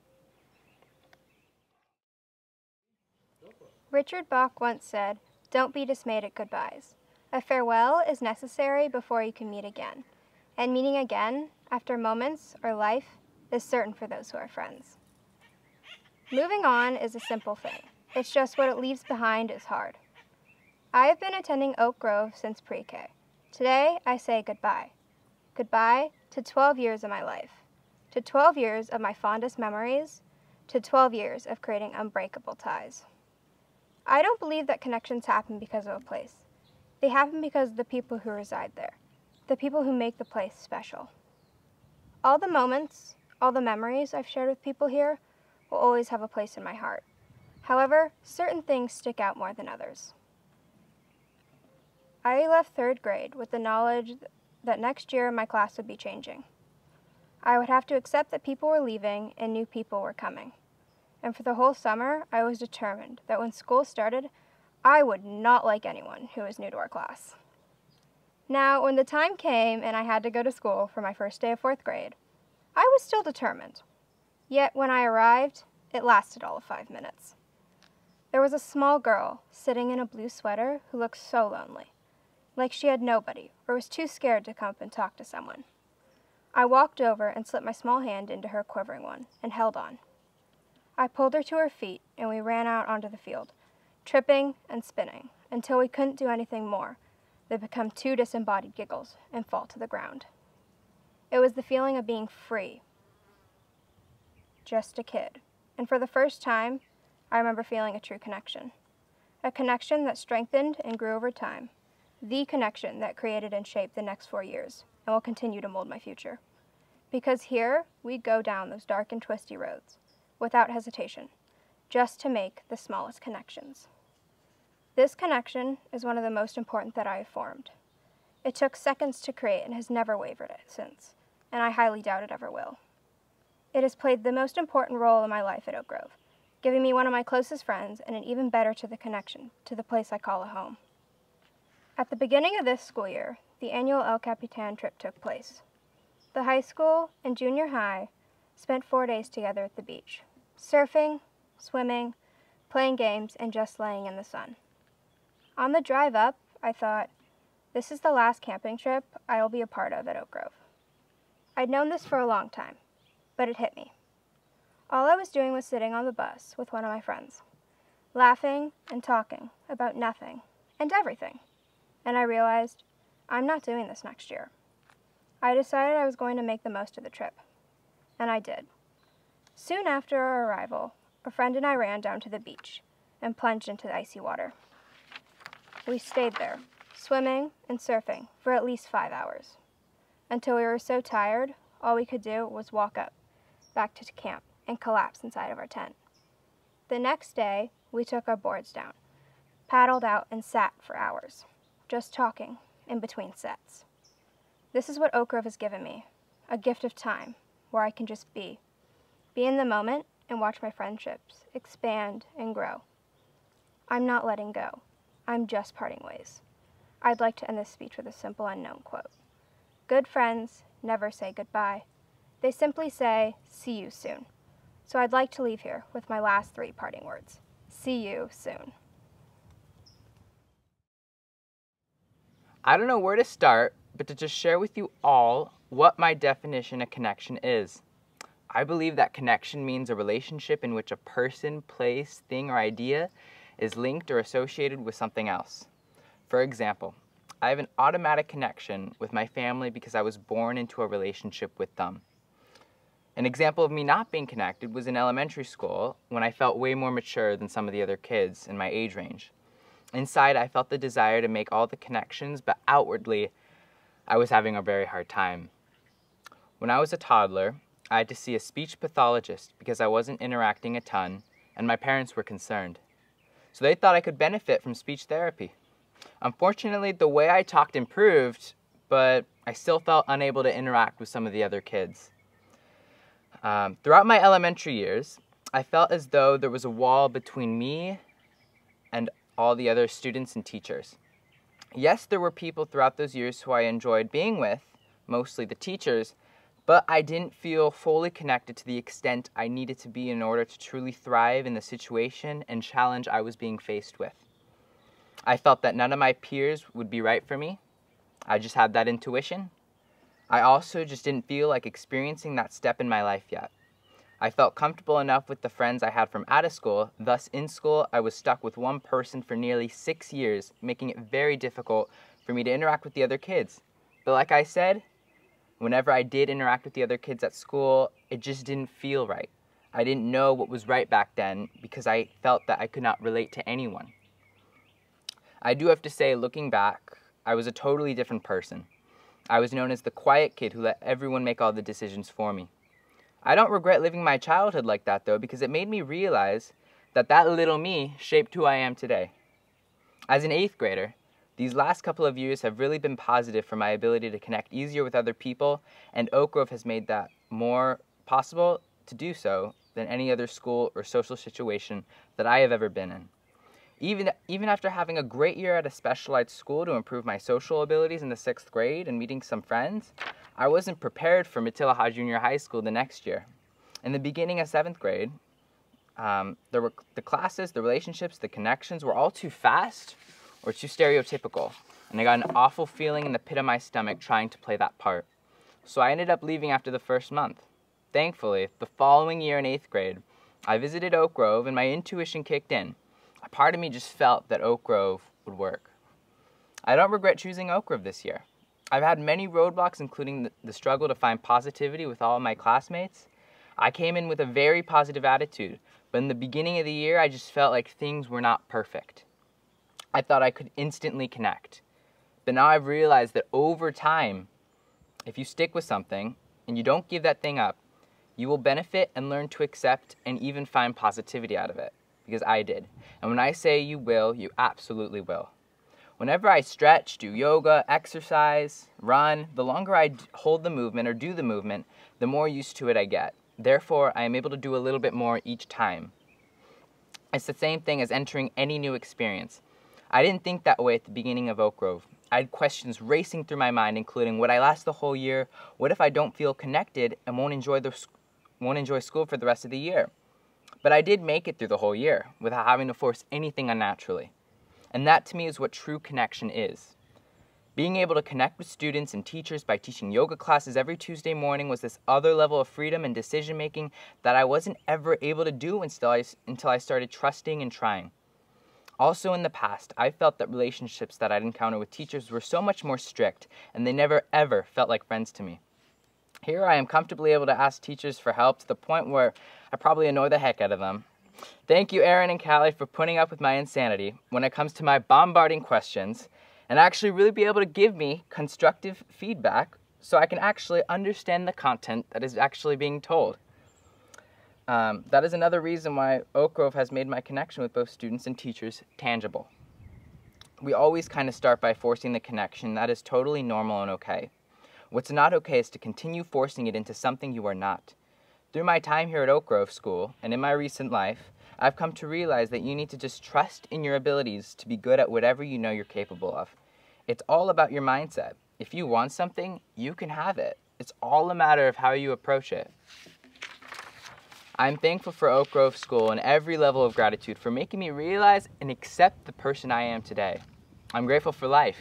Richard Bach once said, "Don't be dismayed at goodbyes. A farewell is necessary before you can meet again. And meeting again, after moments or life, is certain for those who are friends." Moving on is a simple thing. It's just what it leaves behind is hard. I have been attending Oak Grove since pre-K. Today, I say goodbye. Goodbye to 12 years of my life, to 12 years of my fondest memories, to 12 years of creating unbreakable ties. I don't believe that connections happen because of a place. They happen because of the people who reside there, the people who make the place special. All the moments, all the memories I've shared with people here will always have a place in my heart. However, certain things stick out more than others. I left 3rd grade with the knowledge that next year my class would be changing. I would have to accept that people were leaving and new people were coming. And for the whole summer, I was determined that when school started, I would not like anyone who was new to our class. Now, when the time came and I had to go to school for my first day of 4th grade, I was still determined. Yet when I arrived, it lasted all of 5 minutes. There was a small girl sitting in a blue sweater who looked so lonely, like she had nobody or was too scared to come up and talk to someone. I walked over and slipped my small hand into her quivering one and held on. I pulled her to her feet and we ran out onto the field, tripping and spinning until we couldn't do anything more than become 2 disembodied giggles and fall to the ground. It was the feeling of being free. Just a kid. And for the first time, I remember feeling a true connection. A connection that strengthened and grew over time. The connection that created and shaped the next 4 years and will continue to mold my future. Because here, we go down those dark and twisty roads without hesitation, just to make the smallest connections. This connection is one of the most important that I have formed. It took seconds to create and has never wavered since, and I highly doubt it ever will. It has played the most important role in my life at Oak Grove, giving me one of my closest friends and an even better to the connection to the place I call a home. At the beginning of this school year, the annual El Capitan trip took place. The high school and junior high spent 4 days together at the beach, surfing, swimming, playing games, and just laying in the sun. On the drive up, I thought, this is the last camping trip I will be a part of at Oak Grove. I'd known this for a long time, but it hit me. All I was doing was sitting on the bus with one of my friends, laughing and talking about nothing and everything. And I realized, I'm not doing this next year. I decided I was going to make the most of the trip, and I did. Soon after our arrival, a friend and I ran down to the beach and plunged into the icy water. We stayed there, swimming and surfing for at least 5 hours, until we were so tired, all we could do was walk up back to camp and collapse inside of our tent. The next day, we took our boards down, paddled out, and sat for hours, just talking in between sets. This is what Oak Grove has given me, a gift of time where I can just be in the moment and watch my friendships expand and grow. I'm not letting go. I'm just parting ways. I'd like to end this speech with a simple unknown quote. Good friends never say goodbye. They simply say, see you soon. So I'd like to leave here with my last 3 parting words. See you soon. I don't know where to start, but to just share with you all what my definition of connection is. I believe that connection means a relationship in which a person, place, thing, or idea is linked or associated with something else. For example, I have an automatic connection with my family because I was born into a relationship with them. An example of me not being connected was in elementary school when I felt way more mature than some of the other kids in my age range. Inside, I felt the desire to make all the connections, but outwardly, I was having a very hard time. When I was a toddler, I had to see a speech pathologist because I wasn't interacting a ton, and my parents were concerned. So they thought I could benefit from speech therapy. Unfortunately, the way I talked improved, but I still felt unable to interact with some of the other kids. Throughout my elementary years, I felt as though there was a wall between me and all the other students and teachers. Yes, there were people throughout those years who I enjoyed being with, mostly the teachers, but I didn't feel fully connected to the extent I needed to be in order to truly thrive in the situation and challenge I was being faced with. I felt that none of my peers would be right for me. I just had that intuition. I also just didn't feel like experiencing that step in my life yet. I felt comfortable enough with the friends I had from out of school, thus in school I was stuck with one person for nearly 6 years, making it very difficult for me to interact with the other kids. But like I said, whenever I did interact with the other kids at school, it just didn't feel right. I didn't know what was right back then because I felt that I could not relate to anyone. I do have to say, looking back, I was a totally different person. I was known as the quiet kid who let everyone make all the decisions for me. I don't regret living my childhood like that, though, because it made me realize that that little me shaped who I am today. As an 8th grader, these last couple of years have really been positive for my ability to connect easier with other people, and Oak Grove has made that more possible to do so than any other school or social situation that I have ever been in. Even after having a great year at a specialized school to improve my social abilities in the 6th grade and meeting some friends, I wasn't prepared for Matilaha Junior High School the next year. In the beginning of 7th grade, the classes, the relationships, the connections were all too fast or too stereotypical, and I got an awful feeling in the pit of my stomach trying to play that part. So I ended up leaving after the first month. Thankfully, the following year in 8th grade, I visited Oak Grove and my intuition kicked in. A part of me just felt that Oak Grove would work. I don't regret choosing Oak Grove this year. I've had many roadblocks, including the struggle to find positivity with all of my classmates. I came in with a very positive attitude, but in the beginning of the year, I just felt like things were not perfect. I thought I could instantly connect. But now I've realized that over time, if you stick with something and you don't give that thing up, you will benefit and learn to accept and even find positivity out of it, because I did. And when I say you will, you absolutely will. Whenever I stretch, do yoga, exercise, run, the longer I hold the movement or do the movement, the more used to it I get. Therefore, I am able to do a little bit more each time. It's the same thing as entering any new experience. I didn't think that way at the beginning of Oak Grove. I had questions racing through my mind, including, would I last the whole year? What if I don't feel connected and won't enjoy school for the rest of the year? But I did make it through the whole year without having to force anything unnaturally. And that to me is what true connection is. Being able to connect with students and teachers by teaching yoga classes every Tuesday morning was this other level of freedom and decision making that I wasn't ever able to do until I started trusting and trying. Also in the past, I felt that relationships that I'd encountered with teachers were so much more strict, and they never ever felt like friends to me. Here I am comfortably able to ask teachers for help to the point where I probably annoy the heck out of them. Thank you, Aaron and Callie, for putting up with my insanity when it comes to my bombarding questions, and actually really be able to give me constructive feedback so I can actually understand the content that is actually being told. That is another reason why Oak Grove has made my connection with both students and teachers tangible. We always kind of start by forcing the connection. That is totally normal and okay. What's not okay is to continue forcing it into something you are not. Through my time here at Oak Grove School and in my recent life, I've come to realize that you need to just trust in your abilities to be good at whatever you know you're capable of. It's all about your mindset. If you want something, you can have it. It's all a matter of how you approach it. I'm thankful for Oak Grove School and every level of gratitude for making me realize and accept the person I am today. I'm grateful for life.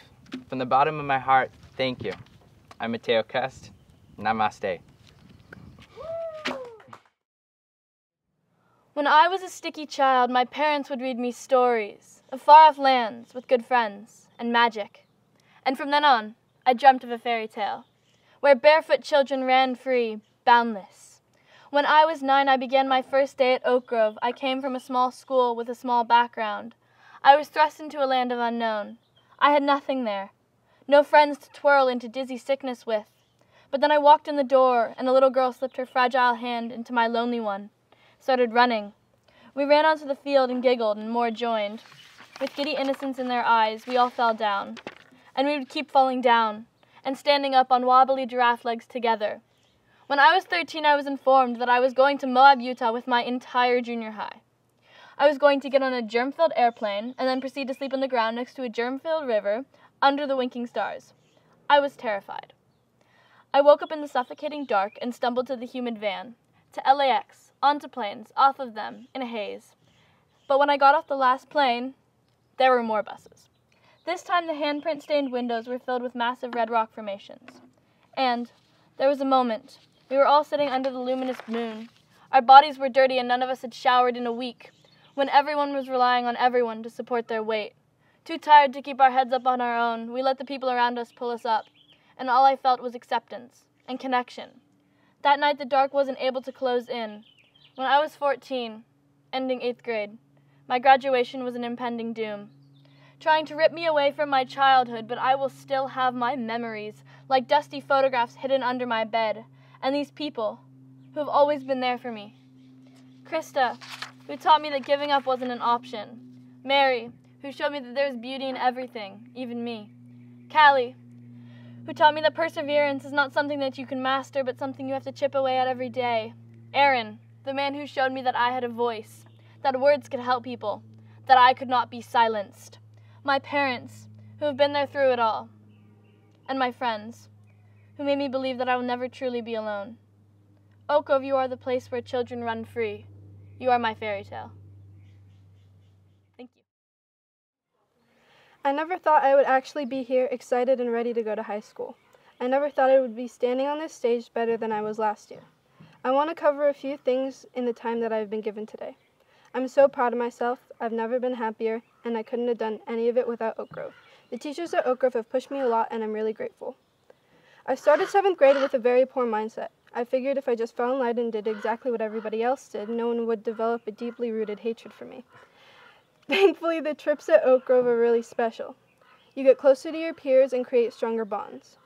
From the bottom of my heart, thank you. I'm Mateo Kest. Namaste. When I was a sticky child, my parents would read me stories of far-off lands with good friends and magic. And from then on, I dreamt of a fairy tale, where barefoot children ran free, boundless. When I was 9, I began my first day at Oak Grove. I came from a small school with a small background. I was thrust into a land of unknown. I had nothing there, no friends to twirl into dizzy sickness with. But then I walked in the door, and a little girl slipped her fragile hand into my lonely one, started running. We ran onto the field and giggled, and more joined. With giddy innocence in their eyes, we all fell down. And we would keep falling down, and standing up on wobbly giraffe legs together. When I was 13, I was informed that I was going to Moab, Utah with my entire junior high. I was going to get on a germ-filled airplane and then proceed to sleep on the ground next to a germ-filled river under the winking stars. I was terrified. I woke up in the suffocating dark and stumbled to the humid van, to LAX, onto planes, off of them, in a haze. But when I got off the last plane, there were more buses. This time the handprint-stained windows were filled with massive red rock formations. And there was a moment. We were all sitting under the luminous moon. Our bodies were dirty and none of us had showered in a week, when everyone was relying on everyone to support their weight. Too tired to keep our heads up on our own, we let the people around us pull us up, and all I felt was acceptance and connection. That night the dark wasn't able to close in. When I was 14, ending 8th grade, my graduation was an impending doom. Trying to rip me away from my childhood, but I will still have my memories, like dusty photographs hidden under my bed, and these people who have always been there for me. Krista, who taught me that giving up wasn't an option. Mary, who showed me that there's beauty in everything, even me. Callie, who taught me that perseverance is not something that you can master, but something you have to chip away at every day. Aaron, the man who showed me that I had a voice, that words could help people, that I could not be silenced. My parents, who have been there through it all. And my friends, who made me believe that I will never truly be alone. Oak Grove, you are the place where children run free. You are my fairy tale. Thank you. I never thought I would actually be here, excited and ready to go to high school. I never thought I would be standing on this stage better than I was last year. I want to cover a few things in the time that I've been given today. I'm so proud of myself. I've never been happier, and I couldn't have done any of it without Oak Grove. The teachers at Oak Grove have pushed me a lot, and I'm really grateful. I started 7th grade with a very poor mindset. I figured if I just fell in line and did exactly what everybody else did, no one would develop a deeply rooted hatred for me. Thankfully, the trips at Oak Grove are really special. You get closer to your peers and create stronger bonds.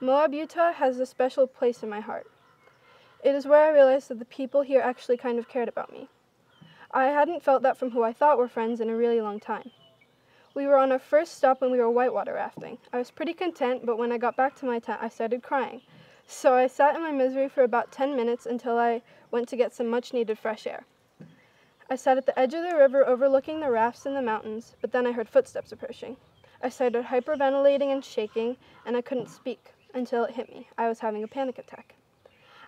Moab, Utah has a special place in my heart. It is where I realized that the people here actually kind of cared about me. I hadn't felt that from who I thought were friends in a really long time. We were on our first stop when we were whitewater rafting. I was pretty content, but when I got back to my tent, I started crying. So I sat in my misery for about 10 minutes until I went to get some much-needed fresh air. I sat at the edge of the river overlooking the rafts and the mountains, but then I heard footsteps approaching. I started hyperventilating and shaking, and I couldn't speak until it hit me. I was having a panic attack.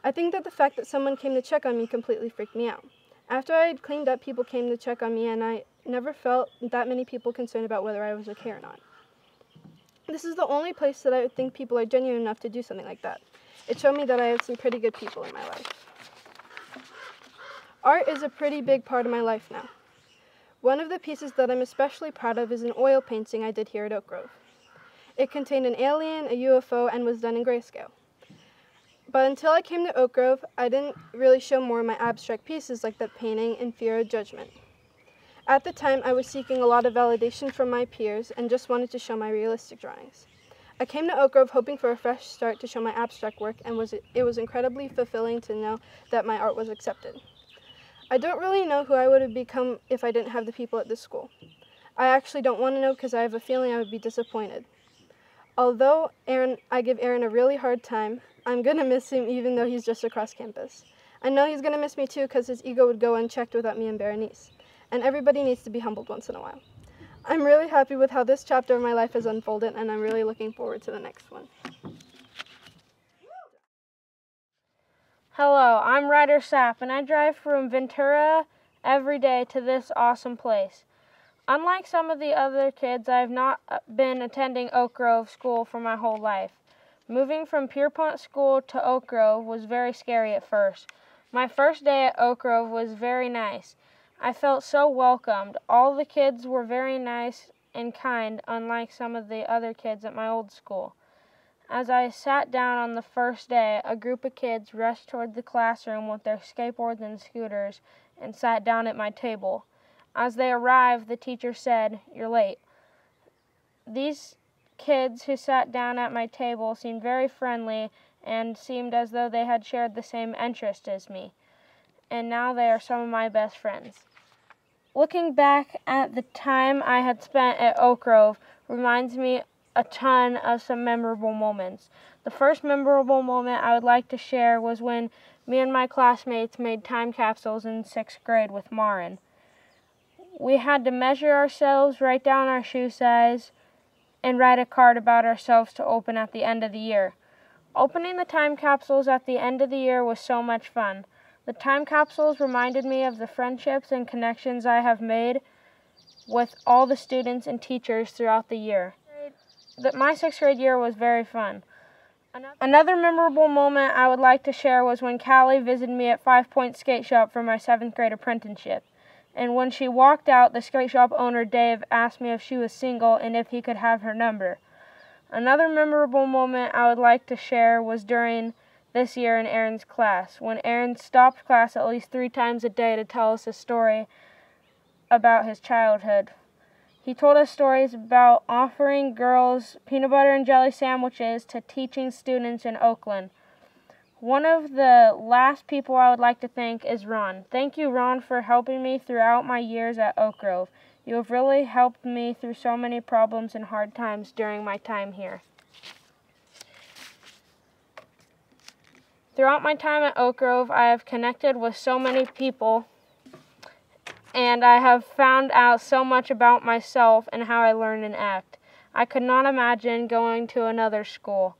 I think that the fact that someone came to check on me completely freaked me out. After I had cleaned up, people came to check on me, and I never felt that many people concerned about whether I was okay or not. This is the only place that I would think people are genuine enough to do something like that. It showed me that I have some pretty good people in my life. Art is a pretty big part of my life now. One of the pieces that I'm especially proud of is an oil painting I did here at Oak Grove. It contained an alien, a UFO, and was done in grayscale. But until I came to Oak Grove, I didn't really show more of my abstract pieces like that painting in fear of judgment. At the time, I was seeking a lot of validation from my peers and just wanted to show my realistic drawings. I came to Oak Grove hoping for a fresh start to show my abstract work, and it was incredibly fulfilling to know that my art was accepted. I don't really know who I would have become if I didn't have the people at this school. I actually don't want to know because I have a feeling I would be disappointed. Although I give Aaron a really hard time, I'm going to miss him even though he's just across campus. I know he's going to miss me too because his ego would go unchecked without me and Berenice. And everybody needs to be humbled once in a while. I'm really happy with how this chapter of my life has unfolded, and I'm really looking forward to the next one. Hello, I'm Ryder Sapp, and I drive from Ventura every day to this awesome place. Unlike some of the other kids, I have not been attending Oak Grove School for my whole life. Moving from Pierpont School to Oak Grove was very scary at first. My first day at Oak Grove was very nice. I felt so welcomed. All the kids were very nice and kind, unlike some of the other kids at my old school. As I sat down on the first day, a group of kids rushed toward the classroom with their skateboards and scooters and sat down at my table. As they arrived, the teacher said, "You're late." These kids who sat down at my table seemed very friendly and seemed as though they had shared the same interest as me. And now they are some of my best friends. Looking back at the time I had spent at Oak Grove reminds me a ton of some memorable moments. The first memorable moment I would like to share was when me and my classmates made time capsules in 6th grade with Marin. We had to measure ourselves, write down our shoe size, and write a card about ourselves to open at the end of the year. Opening the time capsules at the end of the year was so much fun. The time capsules reminded me of the friendships and connections I have made with all the students and teachers throughout the year. My 6th grade year was very fun. Another memorable moment I would like to share was when Callie visited me at 5 Point Skate Shop for my 7th grade apprenticeship. And when she walked out, the skate shop owner, Dave, asked me if she was single and if he could have her number. Another memorable moment I would like to share was during this year in Aaron's class, when Aaron stopped class at least 3 times a day to tell us a story about his childhood. He told us stories about offering girls peanut butter and jelly sandwiches to teaching students in Oakland. One of the last people I would like to thank is Ron. Thank you, Ron, for helping me throughout my years at Oak Grove. You have really helped me through so many problems and hard times during my time here. Throughout my time at Oak Grove, I have connected with so many people, and I have found out so much about myself and how I learn and act. I could not imagine going to another school.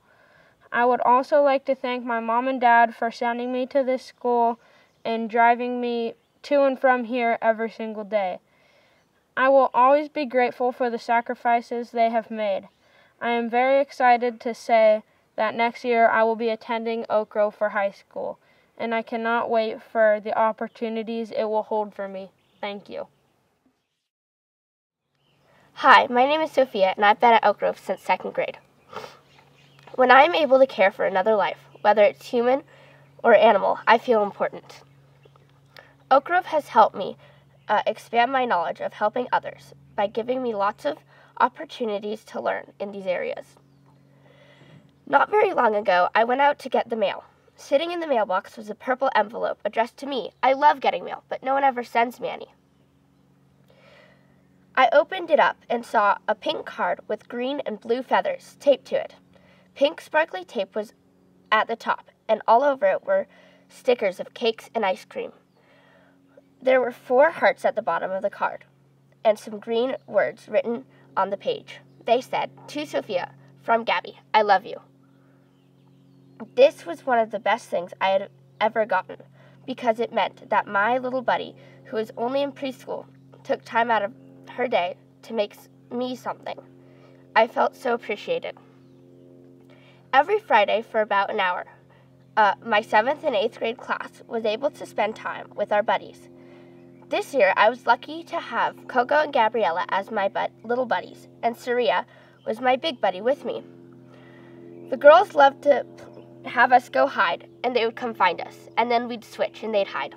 I would also like to thank my mom and dad for sending me to this school and driving me to and from here every single day. I will always be grateful for the sacrifices they have made. I am very excited to say that next year I will be attending Oak Grove for high school, and I cannot wait for the opportunities it will hold for me. Thank you. Hi, my name is Sophia, and I've been at Oak Grove since 2nd grade. When I am able to care for another life, whether it's human or animal, I feel important. Oak Grove has helped me expand my knowledge of helping others by giving me lots of opportunities to learn in these areas. Not very long ago, I went out to get the mail. Sitting in the mailbox was a purple envelope addressed to me. I love getting mail, but no one ever sends me any. I opened it up and saw a pink card with green and blue feathers taped to it. Pink sparkly tape was at the top, and all over it were stickers of cakes and ice cream. There were 4 hearts at the bottom of the card and some green words written on the page. They said, "To Sophia, from Gabby, I love you." This was one of the best things I had ever gotten because it meant that my little buddy, who was only in preschool, took time out of her day to make me something. I felt so appreciated. Every Friday for about an hour, my 7th and 8th grade class was able to spend time with our buddies. This year, I was lucky to have Coco and Gabriella as my little buddies, and Saria was my big buddy with me. The girls loved to have us go hide, and they would come find us, and then we'd switch and they'd hide.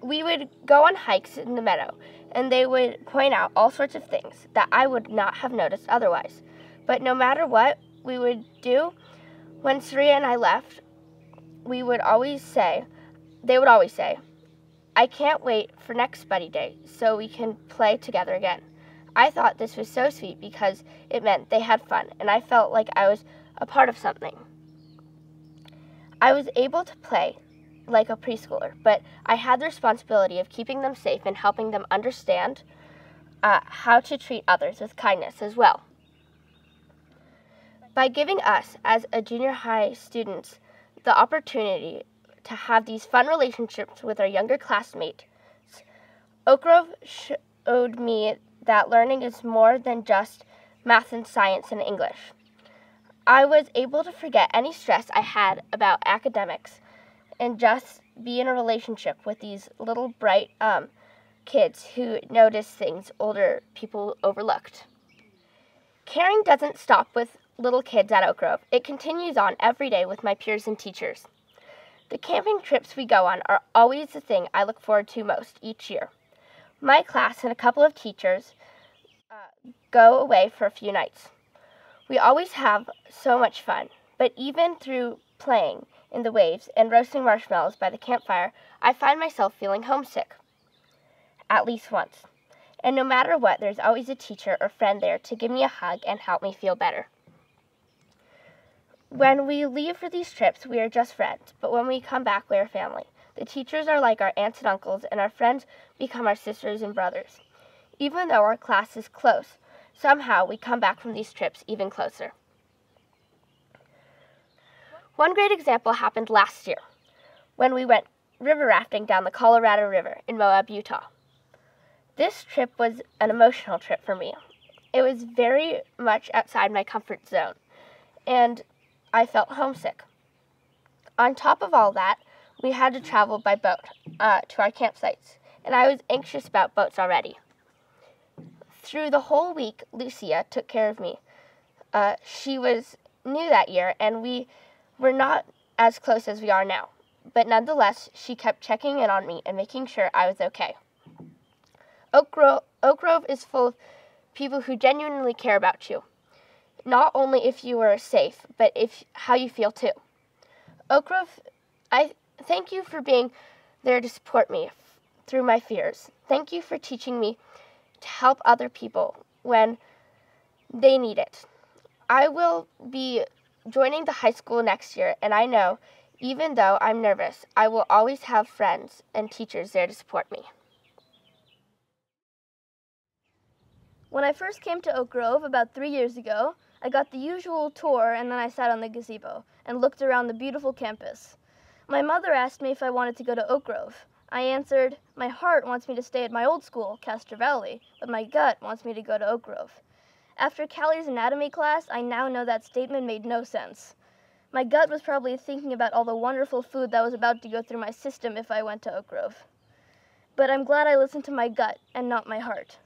We would go on hikes in the meadow, and they would point out all sorts of things that I would not have noticed otherwise. But no matter what we would do, when Saria and I left, they would always say, "I can't wait for next buddy day so we can play together again." I thought this was so sweet because it meant they had fun, and I felt like I was a part of something. I was able to play like a preschooler, but I had the responsibility of keeping them safe and helping them understand how to treat others with kindness as well. By giving us, as a junior high students, the opportunity to have these fun relationships with our younger classmates, Oak Grove showed me that learning is more than just math and science and English. I was able to forget any stress I had about academics and just be in a relationship with these little bright kids who notice things older people overlooked. Caring doesn't stop with little kids at Oak Grove. It continues on every day with my peers and teachers. The camping trips we go on are always the thing I look forward to most each year. My class and a couple of teachers go away for a few nights. We always have so much fun, but even through playing in the waves and roasting marshmallows by the campfire, I find myself feeling homesick. At least once. And no matter what, there's always a teacher or friend there to give me a hug and help me feel better. When we leave for these trips, we are just friends, but when we come back, we are family. The teachers are like our aunts and uncles, and our friends become our sisters and brothers. Even though our class is close, somehow we come back from these trips even closer. One great example happened last year, when we went river rafting down the Colorado River in Moab, Utah. This trip was an emotional trip for me. It was very much outside my comfort zone, and I felt homesick. On top of all that, we had to travel by boat to our campsites, and I was anxious about boats already. Through the whole week, Lucia took care of me. She was new that year, and we were not as close as we are now, but nonetheless, she kept checking in on me and making sure I was okay. Oak Grove is full of people who genuinely care about you, not only if you are safe, but how you feel too. Oak Grove, I thank you for being there to support me through my fears. Thank you for teaching me to help other people when they need it. I will be joining the high school next year, and I know, even though I'm nervous, I will always have friends and teachers there to support me. When I first came to Oak Grove about 3 years ago, I got the usual tour and then I sat on the gazebo and looked around the beautiful campus. My mother asked me if I wanted to go to Oak Grove. I answered, my heart wants me to stay at my old school, Castro Valley, but my gut wants me to go to Oak Grove. After Callie's anatomy class, I now know that statement made no sense. My gut was probably thinking about all the wonderful food that was about to go through my system if I went to Oak Grove. But I'm glad I listened to my gut and not my heart.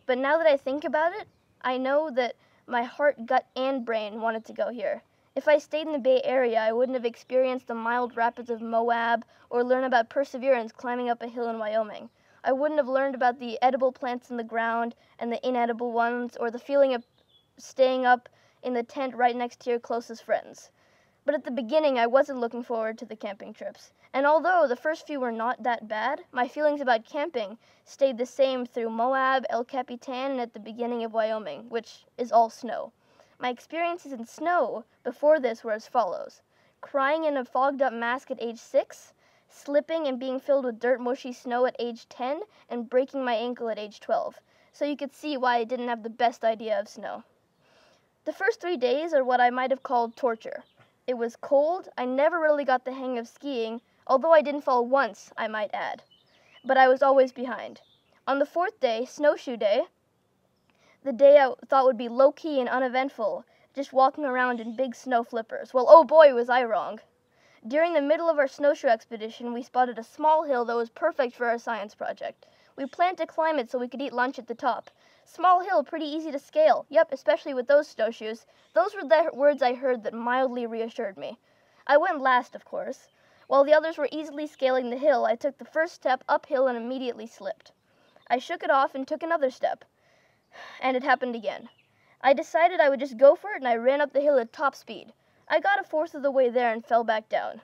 But now that I think about it, I know that my heart, gut, and brain wanted to go here. If I stayed in the Bay Area, I wouldn't have experienced the mild rapids of Moab or learned about perseverance climbing up a hill in Wyoming. I wouldn't have learned about the edible plants in the ground and the inedible ones, or the feeling of staying up in the tent right next to your closest friends. But at the beginning, I wasn't looking forward to the camping trips. And although the first few were not that bad, my feelings about camping stayed the same through Moab, El Capitan, and at the beginning of Wyoming, which is all snow. My experiences in snow before this were as follows: crying in a fogged-up mask at age 6, slipping and being filled with dirt, mushy snow at age 10, and breaking my ankle at age 12. So you could see why I didn't have the best idea of snow. The first 3 days are what I might have called torture. It was cold, I never really got the hang of skiing, although I didn't fall once, I might add. But I was always behind. On the 4th day, snowshoe day, the day I thought would be low-key and uneventful, just walking around in big snow flippers. Well, oh boy, was I wrong. During the middle of our snowshoe expedition, we spotted a small hill that was perfect for our science project. We planned to climb it so we could eat lunch at the top. Small hill, pretty easy to scale. Yep, especially with those snowshoes. Those were the words I heard that mildly reassured me. I went last, of course. While the others were easily scaling the hill, I took the first step uphill and immediately slipped. I shook it off and took another step. And it happened again. I decided I would just go for it, and I ran up the hill at top speed. I got a fourth of the way there and fell back down.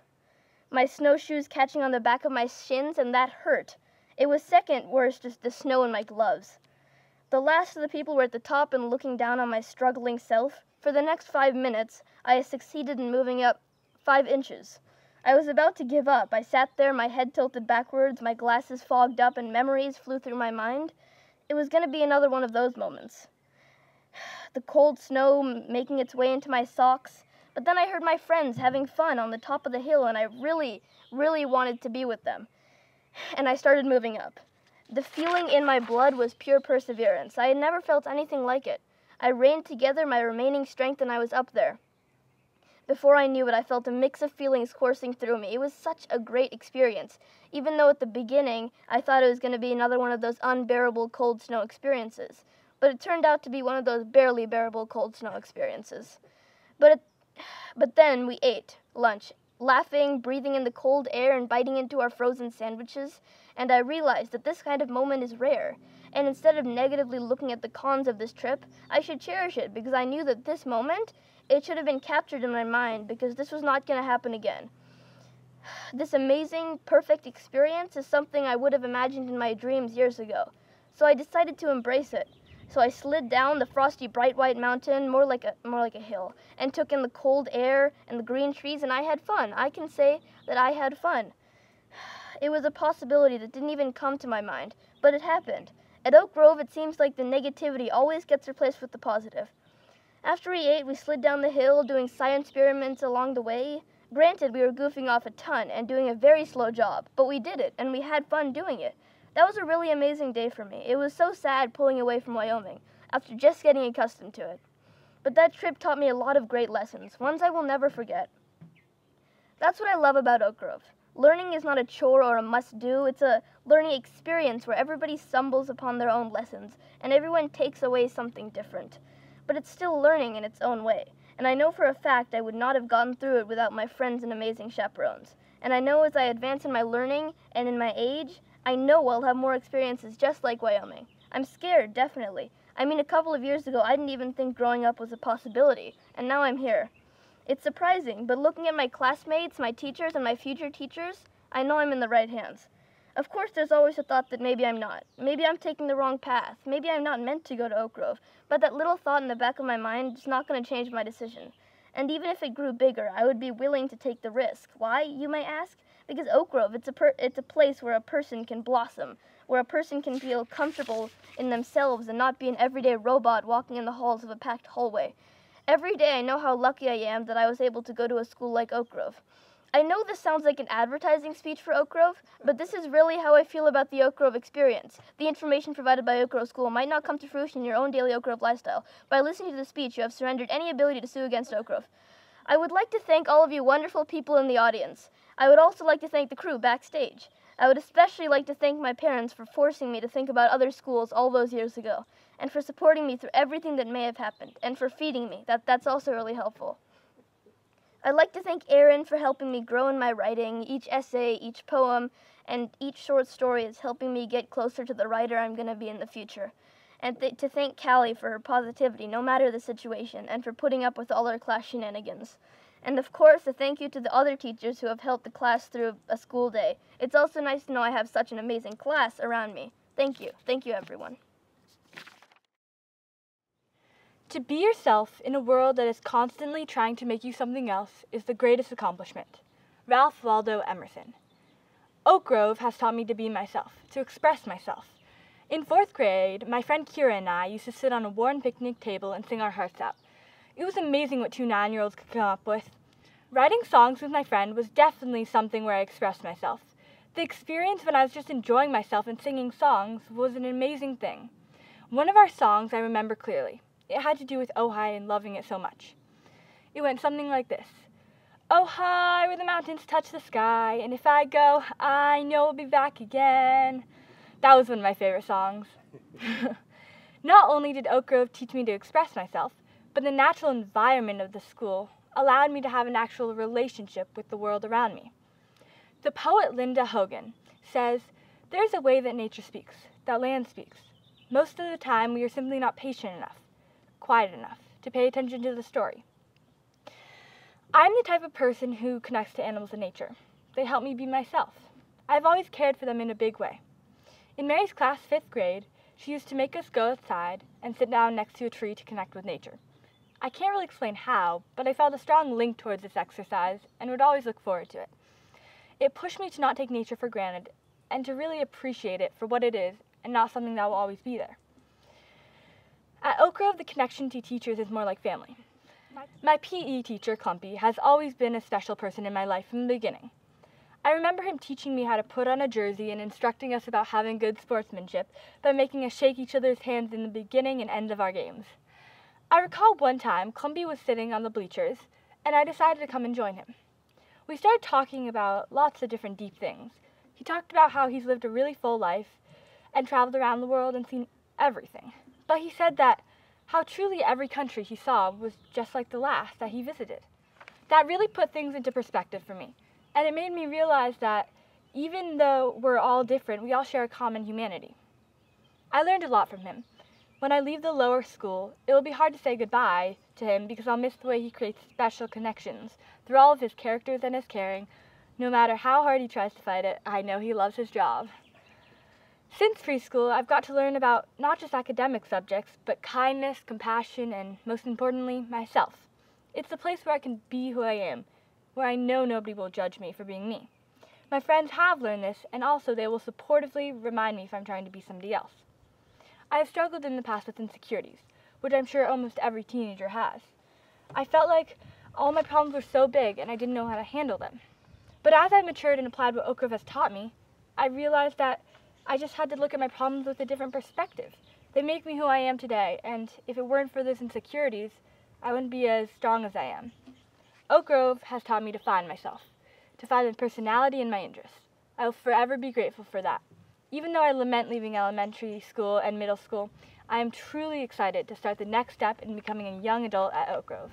My snowshoes catching on the back of my shins, and that hurt. It was second worst, just the snow in my gloves. The last of the people were at the top and looking down on my struggling self. For the next 5 minutes, I succeeded in moving up 5 inches. I was about to give up. I sat there, my head tilted backwards, my glasses fogged up, and memories flew through my mind. It was going to be another one of those moments. The cold snow making its way into my socks. But then I heard my friends having fun on the top of the hill, and I really, really wanted to be with them. And I started moving up. The feeling in my blood was pure perseverance. I had never felt anything like it. I reined together my remaining strength, and I was up there. Before I knew it, I felt a mix of feelings coursing through me. It was such a great experience, even though at the beginning I thought it was going to be another one of those unbearable cold snow experiences. But it turned out to be one of those barely bearable cold snow experiences. But then we ate lunch, laughing, breathing in the cold air, and biting into our frozen sandwiches, and I realized that this kind of moment is rare. And instead of negatively looking at the cons of this trip, I should cherish it, because I knew that this moment, it should have been captured in my mind, because this was not going to happen again. This amazing, perfect experience is something I would have imagined in my dreams years ago. So I decided to embrace it. So I slid down the frosty bright white mountain, more like a hill, and took in the cold air and the green trees, and I had fun. I can say that I had fun. It was a possibility that didn't even come to my mind, but it happened. At Oak Grove, it seems like the negativity always gets replaced with the positive. After we ate, we slid down the hill, doing science experiments along the way. Granted, we were goofing off a ton and doing a very slow job, but we did it, and we had fun doing it. That was a really amazing day for me. It was so sad pulling away from Wyoming, after just getting accustomed to it. But that trip taught me a lot of great lessons, ones I will never forget. That's what I love about Oak Grove. Learning is not a chore or a must-do. It's a learning experience where everybody stumbles upon their own lessons, and everyone takes away something different. But it's still learning in its own way. And I know for a fact I would not have gotten through it without my friends and amazing chaperones. And I know as I advance in my learning and in my age, I know I'll have more experiences just like Wyoming. I'm scared, definitely. I mean, a couple of years ago, I didn't even think growing up was a possibility, and now I'm here. It's surprising, but looking at my classmates, my teachers, and my future teachers, I know I'm in the right hands. Of course, there's always a thought that maybe I'm not. Maybe I'm taking the wrong path. Maybe I'm not meant to go to Oak Grove. But that little thought in the back of my mind is not going to change my decision. And even if it grew bigger, I would be willing to take the risk. Why, you may ask? Because Oak Grove, it's a place where a person can blossom, where a person can feel comfortable in themselves and not be an everyday robot walking in the halls of a packed hallway. Every day I know how lucky I am that I was able to go to a school like Oak Grove. I know this sounds like an advertising speech for Oak Grove, but this is really how I feel about the Oak Grove experience. The information provided by Oak Grove School might not come to fruition in your own daily Oak Grove lifestyle. By listening to the speech, you have surrendered any ability to sue against Oak Grove. I would like to thank all of you wonderful people in the audience. I would also like to thank the crew backstage. I would especially like to thank my parents for forcing me to think about other schools all those years ago, and for supporting me through everything that may have happened, and for feeding me. That's also really helpful. I'd like to thank Aaron for helping me grow in my writing. Each essay, each poem, and each short story is helping me get closer to the writer I'm going to be in the future. And to thank Callie for her positivity, no matter the situation, and for putting up with all our class shenanigans. And of course, a thank you to the other teachers who have helped the class through a school day. It's also nice to know I have such an amazing class around me. Thank you. Thank you, everyone. To be yourself in a world that is constantly trying to make you something else is the greatest accomplishment. Ralph Waldo Emerson. Oak Grove has taught me to be myself, to express myself. In 4th grade, my friend Kira and I used to sit on a worn picnic table and sing our hearts out. It was amazing what 2 9-year-olds could come up with. Writing songs with my friend was definitely something where I expressed myself. The experience when I was just enjoying myself and singing songs was an amazing thing. One of our songs I remember clearly. It had to do with Ojai and loving it so much. It went something like this. Oh, high where the mountains touch the sky, and if I go, I know I'll be back again. That was one of my favorite songs. Not only did Oak Grove teach me to express myself, but the natural environment of the school allowed me to have an actual relationship with the world around me. The poet Linda Hogan says, "There's a way that nature speaks, that land speaks. Most of the time we are simply not patient enough, quiet enough, to pay attention to the story." I'm the type of person who connects to animals in nature. They help me be myself. I've always cared for them in a big way. In Mary's class, 5th grade, she used to make us go outside and sit down next to a tree to connect with nature. I can't really explain how, but I felt a strong link towards this exercise and would always look forward to it. It pushed me to not take nature for granted and to really appreciate it for what it is and not something that will always be there. At Oak Grove, the connection to teachers is more like family. My PE teacher, Clumpy, has always been a special person in my life from the beginning. I remember him teaching me how to put on a jersey and instructing us about having good sportsmanship by making us shake each other's hands in the beginning and end of our games. I recall one time Clumpy was sitting on the bleachers, and I decided to come and join him. We started talking about lots of different deep things. He talked about how he's lived a really full life and traveled around the world and seen everything. But he said that how truly every country he saw was just like the last that he visited. That really put things into perspective for me, and it made me realize that even though we're all different, we all share a common humanity. I learned a lot from him. When I leave the lower school, it will be hard to say goodbye to him because I'll miss the way he creates special connections through all of his characters and his caring. No matter how hard he tries to fight it, I know he loves his job. Since preschool, I've got to learn about not just academic subjects, but kindness, compassion, and most importantly, myself. It's the place where I can be who I am, where I know nobody will judge me for being me. My friends have learned this, and also they will supportively remind me if I'm trying to be somebody else. I have struggled in the past with insecurities, which I'm sure almost every teenager has. I felt like all my problems were so big and I didn't know how to handle them. But as I matured and applied what Oak Grove has taught me, I realized that I just had to look at my problems with a different perspective. They make me who I am today, and if it weren't for those insecurities, I wouldn't be as strong as I am. Oak Grove has taught me to find myself, to find my personality and my interests. I will forever be grateful for that. Even though I lament leaving elementary school and middle school, I am truly excited to start the next step in becoming a young adult at Oak Grove.